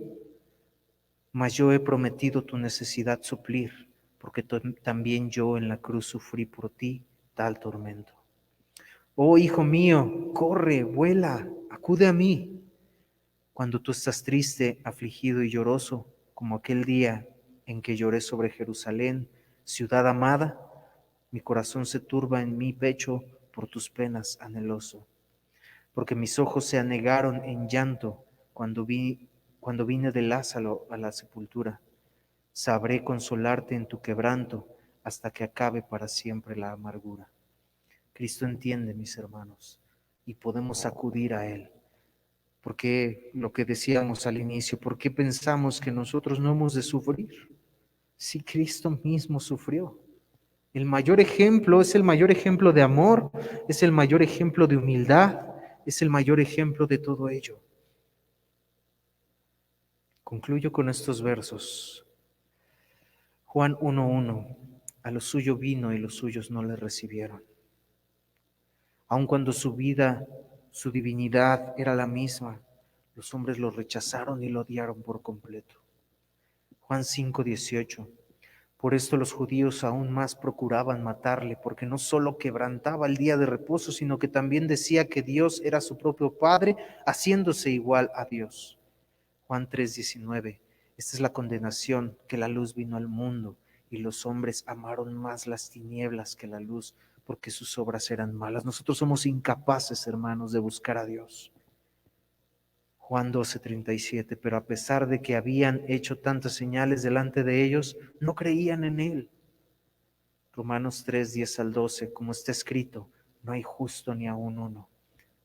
Mas yo he prometido tu necesidad suplir, porque también yo en la cruz sufrí por ti tal tormento. Oh, hijo mío, corre, vuela, acude a mí. Cuando tú estás triste, afligido y lloroso, como aquel día en que lloré sobre Jerusalén, ciudad amada, mi corazón se turba en mi pecho por tus penas anheloso. Porque mis ojos se anegaron en llanto cuando vine de Lázaro a la sepultura. Sabré consolarte en tu quebranto hasta que acabe para siempre la amargura. Cristo entiende, mis hermanos, y podemos acudir a Él. Porque lo que decíamos al inicio, ¿por qué pensamos que nosotros no hemos de sufrir? Si Cristo mismo sufrió. El mayor ejemplo es el mayor ejemplo de amor, es el mayor ejemplo de humildad, es el mayor ejemplo de todo ello. Concluyo con estos versos. Juan 1:1, a lo suyo vino y los suyos no le recibieron. Aun cuando su vida, su divinidad era la misma, los hombres lo rechazaron y lo odiaron por completo. Juan 5:18, por esto los judíos aún más procuraban matarle, porque no solo quebrantaba el día de reposo, sino que también decía que Dios era su propio Padre, haciéndose igual a Dios. Juan 3:19, esta es la condenación, que la luz vino al mundo, y los hombres amaron más las tinieblas que la luz, porque sus obras eran malas. Nosotros somos incapaces, hermanos, de buscar a Dios. Juan 12:37, pero a pesar de que habían hecho tantas señales delante de ellos, no creían en Él. Romanos 3:10-12, como está escrito, no hay justo ni aun uno,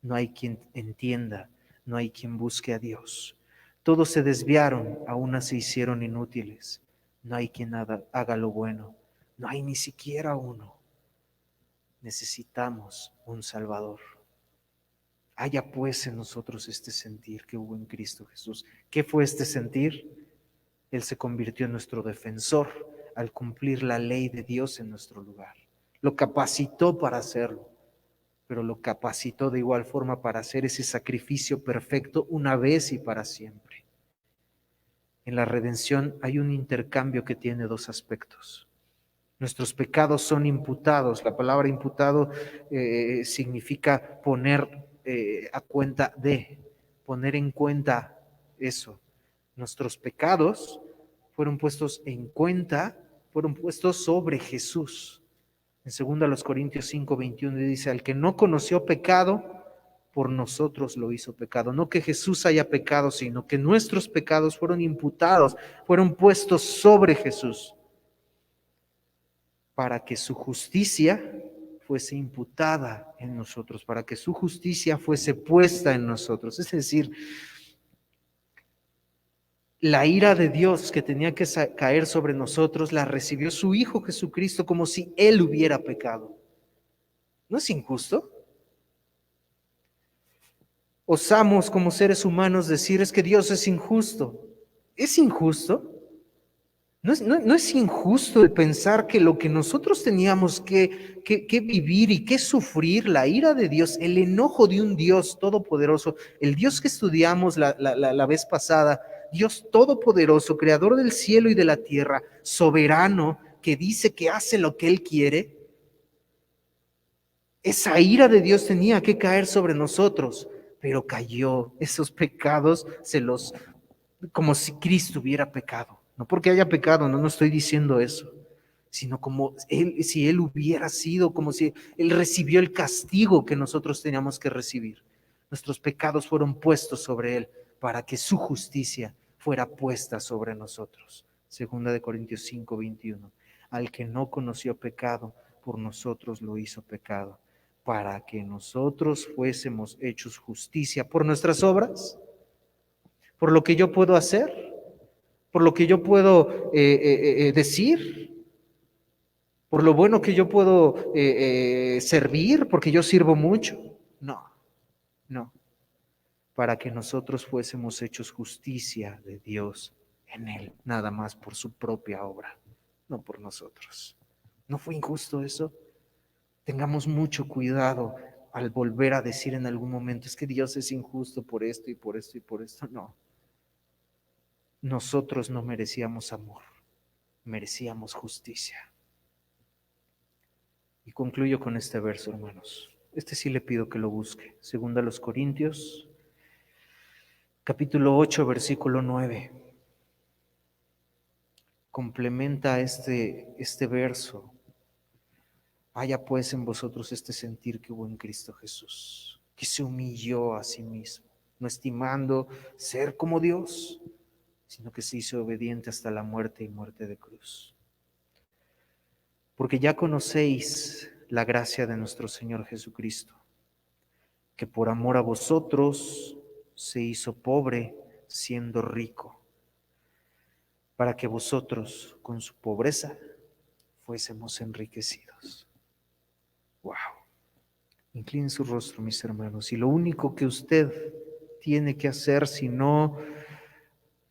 no hay quien entienda, no hay quien busque a Dios. Todos se desviaron, a una se hicieron inútiles, no hay quien haga lo bueno, no hay ni siquiera uno. Necesitamos un Salvador. Haya pues en nosotros este sentir que hubo en Cristo Jesús. ¿Qué fue este sentir? Él se convirtió en nuestro defensor al cumplir la ley de Dios en nuestro lugar. Lo capacitó para hacerlo, pero lo capacitó de igual forma para hacer ese sacrificio perfecto una vez y para siempre. En la redención hay un intercambio que tiene dos aspectos. Nuestros pecados son imputados. La palabra imputado significa poner a cuenta de, poner en cuenta eso. Nuestros pecados fueron puestos en cuenta, fueron puestos sobre Jesús. En 2 Corintios 5:21 dice, al que no conoció pecado, por nosotros lo hizo pecado. No que Jesús haya pecado, sino que nuestros pecados fueron imputados, fueron puestos sobre Jesús, para que su justicia fuese imputada en nosotros, para que su justicia fuese puesta en nosotros. Es decir, la ira de Dios que tenía que caer sobre nosotros la recibió su Hijo Jesucristo como si Él hubiera pecado. ¿No es injusto? Osamos como seres humanos decir es que Dios es injusto. ¿Es injusto? No es injusto el pensar que lo que nosotros teníamos que vivir y que sufrir, la ira de Dios, el enojo de un Dios todopoderoso, el Dios que estudiamos la vez pasada, Dios todopoderoso, creador del cielo y de la tierra, soberano, que dice que hace lo que Él quiere, esa ira de Dios tenía que caer sobre nosotros, pero cayó. Esos pecados como si Cristo hubiera pecado. No porque haya pecado, no estoy diciendo eso, sino como si Él hubiera sido, como si Él recibió el castigo que nosotros teníamos que recibir. Nuestros pecados fueron puestos sobre Él para que su justicia fuera puesta sobre nosotros. 2 Corintios 5:21. Al que no conoció pecado, por nosotros lo hizo pecado, para que nosotros fuésemos hechos justicia por nuestras obras, por lo que yo puedo hacer, por lo que yo puedo decir, por lo bueno que yo puedo servir, porque yo sirvo mucho. No. Para que nosotros fuésemos hechos justicia de Dios en Él, nada más por su propia obra, no por nosotros. ¿No fue injusto eso? Tengamos mucho cuidado al volver a decir en algún momento, es que Dios es injusto por esto y por esto y por esto. No. Nosotros no merecíamos amor, merecíamos justicia. Y concluyo con este verso, hermanos. Este sí le pido que lo busque. 2 Corintios, capítulo 8, versículo 9. Complementa este verso. Haya pues en vosotros este sentir que hubo en Cristo Jesús, que se humilló a sí mismo, no estimando ser como Dios, sino que se hizo obediente hasta la muerte y muerte de cruz. Porque ya conocéis la gracia de nuestro Señor Jesucristo, que por amor a vosotros se hizo pobre siendo rico, para que vosotros con su pobreza fuésemos enriquecidos. ¡Wow! Incline su rostro, mis hermanos, y lo único que usted tiene que hacer si no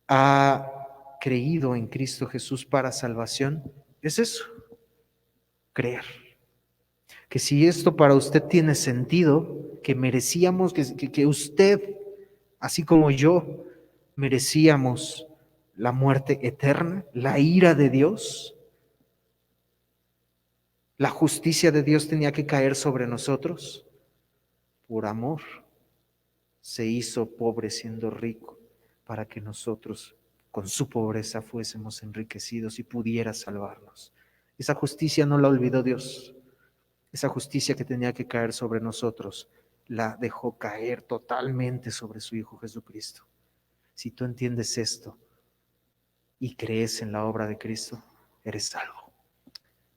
ha creído en Cristo Jesús para salvación es eso, creer. Que si esto para usted tiene sentido, que merecíamos, que usted, así como yo, merecíamos la muerte eterna, la ira de Dios, la justicia de Dios tenía que caer sobre nosotros. Por amor se hizo pobre siendo rico para que nosotros con su pobreza fuésemos enriquecidos y pudiera salvarnos. Esa justicia no la olvidó Dios. Esa justicia que tenía que caer sobre nosotros la dejó caer totalmente sobre su Hijo Jesucristo. Si tú entiendes esto y crees en la obra de Cristo, eres salvo.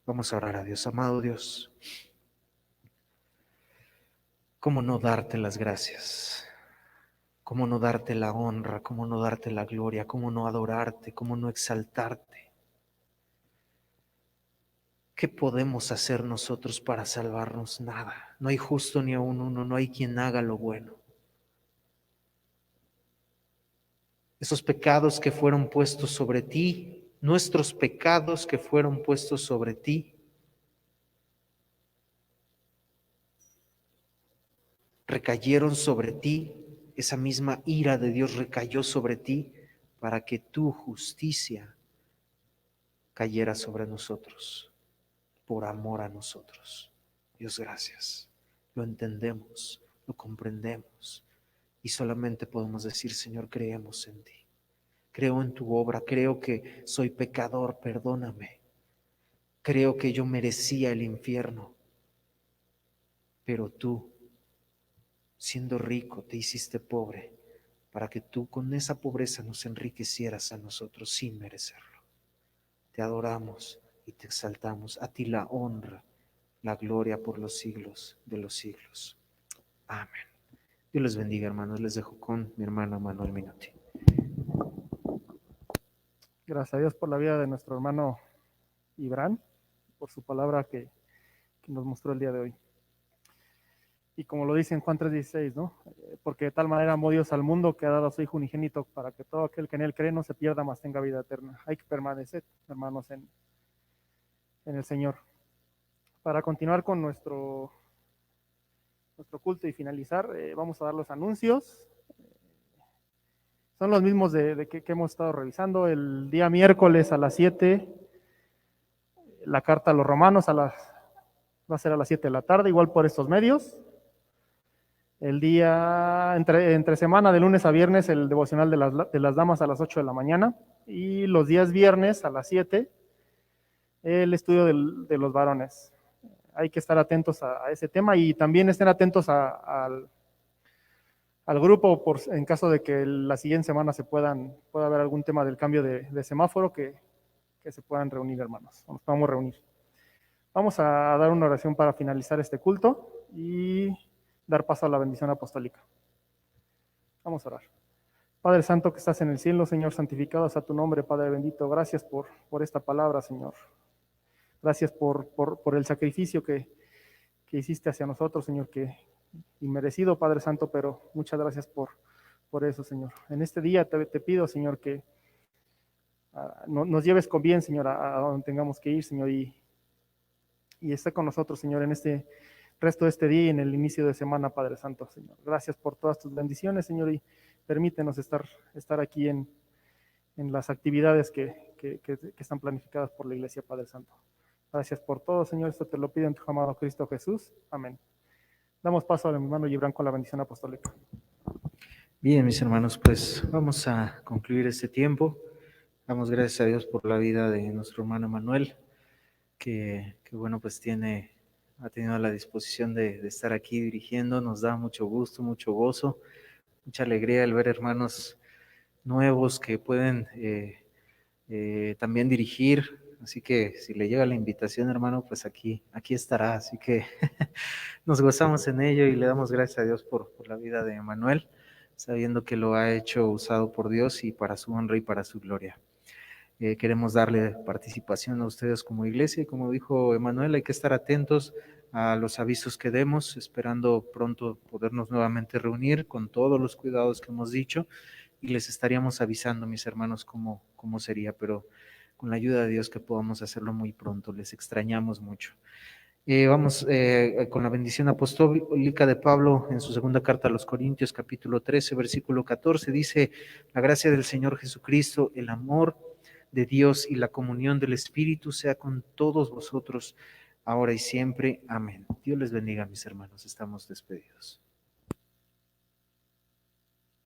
Vamos a orar a Dios. Amado Dios, ¿cómo no darte las gracias? ¿Cómo no darte la honra? ¿Cómo no darte la gloria? ¿Cómo no adorarte? ¿Cómo no exaltarte? ¿Qué podemos hacer nosotros para salvarnos? Nada. No hay justo ni aun uno, no hay quien haga lo bueno. Esos pecados que fueron puestos sobre ti, nuestros pecados que fueron puestos sobre ti, recayeron sobre ti, esa misma ira de Dios recayó sobre ti para que tu justicia cayera sobre nosotros, por amor a nosotros. Dios, gracias. Lo entendemos, lo comprendemos y solamente podemos decir, Señor, creemos en ti. Creo en tu obra, creo que soy pecador, perdóname. Creo que yo merecía el infierno, pero tú, siendo rico, te hiciste pobre para que tú con esa pobreza nos enriquecieras a nosotros sin merecerlo. Te adoramos y te exaltamos. A ti la honra, la gloria por los siglos de los siglos. Amén. Dios les bendiga, hermanos. Les dejo con mi hermano Manuel Minuti. Gracias a Dios por la vida de nuestro hermano Ibran, por su palabra que nos mostró el día de hoy. Y como lo dice en Juan 3:16, ¿no? Porque de tal manera amó Dios al mundo que ha dado a su Hijo unigénito para que todo aquel que en él cree no se pierda, mas tenga vida eterna. Hay que permanecer, hermanos, en el Señor. Para continuar con nuestro culto y finalizar, vamos a dar los anuncios. Son los mismos que hemos estado revisando. El día miércoles a las 7, la carta a los romanos va a ser a las 7 de la tarde, igual por estos medios. El día, entre semana, de lunes a viernes, el devocional de las damas a las 8 de la mañana. Y los días viernes a las 7, el estudio de los varones. Hay que estar atentos a ese tema y también estén atentos al grupo en caso de que la siguiente semana pueda haber algún tema del cambio de semáforo que se puedan reunir, hermanos. Nos podamos reunir. Vamos a dar una oración para finalizar este culto y dar paso a la bendición apostólica. Vamos a orar. Padre Santo que estás en el cielo, Señor, santificado sea tu nombre, Padre bendito. Gracias por esta palabra, Señor. Gracias por el sacrificio que hiciste hacia nosotros, Señor, que inmerecido, Padre Santo, pero muchas gracias por eso, Señor. En este día te pido, Señor, que nos lleves con bien, Señor, a donde tengamos que ir, Señor, y esté con nosotros, Señor, en este resto de este día y en el inicio de semana, Padre Santo, Señor. Gracias por todas tus bendiciones, Señor, y permítenos estar aquí en las actividades que están planificadas por la Iglesia, Padre Santo. Gracias por todo, Señor. Esto te lo pido en tu amado Cristo Jesús. Amén. Damos paso a mi hermano Gibran con la bendición apostólica. Bien, mis hermanos, pues vamos a concluir este tiempo. Damos gracias a Dios por la vida de nuestro hermano Manuel, que bueno, pues ha tenido la disposición de estar aquí dirigiendo. Nos da mucho gusto, mucho gozo, mucha alegría el ver hermanos nuevos que pueden también dirigir. Así que si le llega la invitación, hermano, pues aquí estará. Así que nos gozamos en ello y le damos gracias a Dios por la vida de Manuel, sabiendo que lo ha hecho usado por Dios y para su honra y para su gloria. Queremos darle participación a ustedes como iglesia y como dijo Emanuel, hay que estar atentos a los avisos que demos, esperando pronto podernos nuevamente reunir con todos los cuidados que hemos dicho, y les estaríamos avisando, mis hermanos, cómo sería, pero con la ayuda de Dios que podamos hacerlo muy pronto. Les extrañamos mucho. Vamos con la bendición apostólica de Pablo en su segunda carta a los Corintios, capítulo 13, versículo 14, dice: la gracia del Señor Jesucristo, el amor de Dios y la comunión del Espíritu sea con todos vosotros, ahora y siempre. Amén. Dios les bendiga, mis hermanos. Estamos despedidos.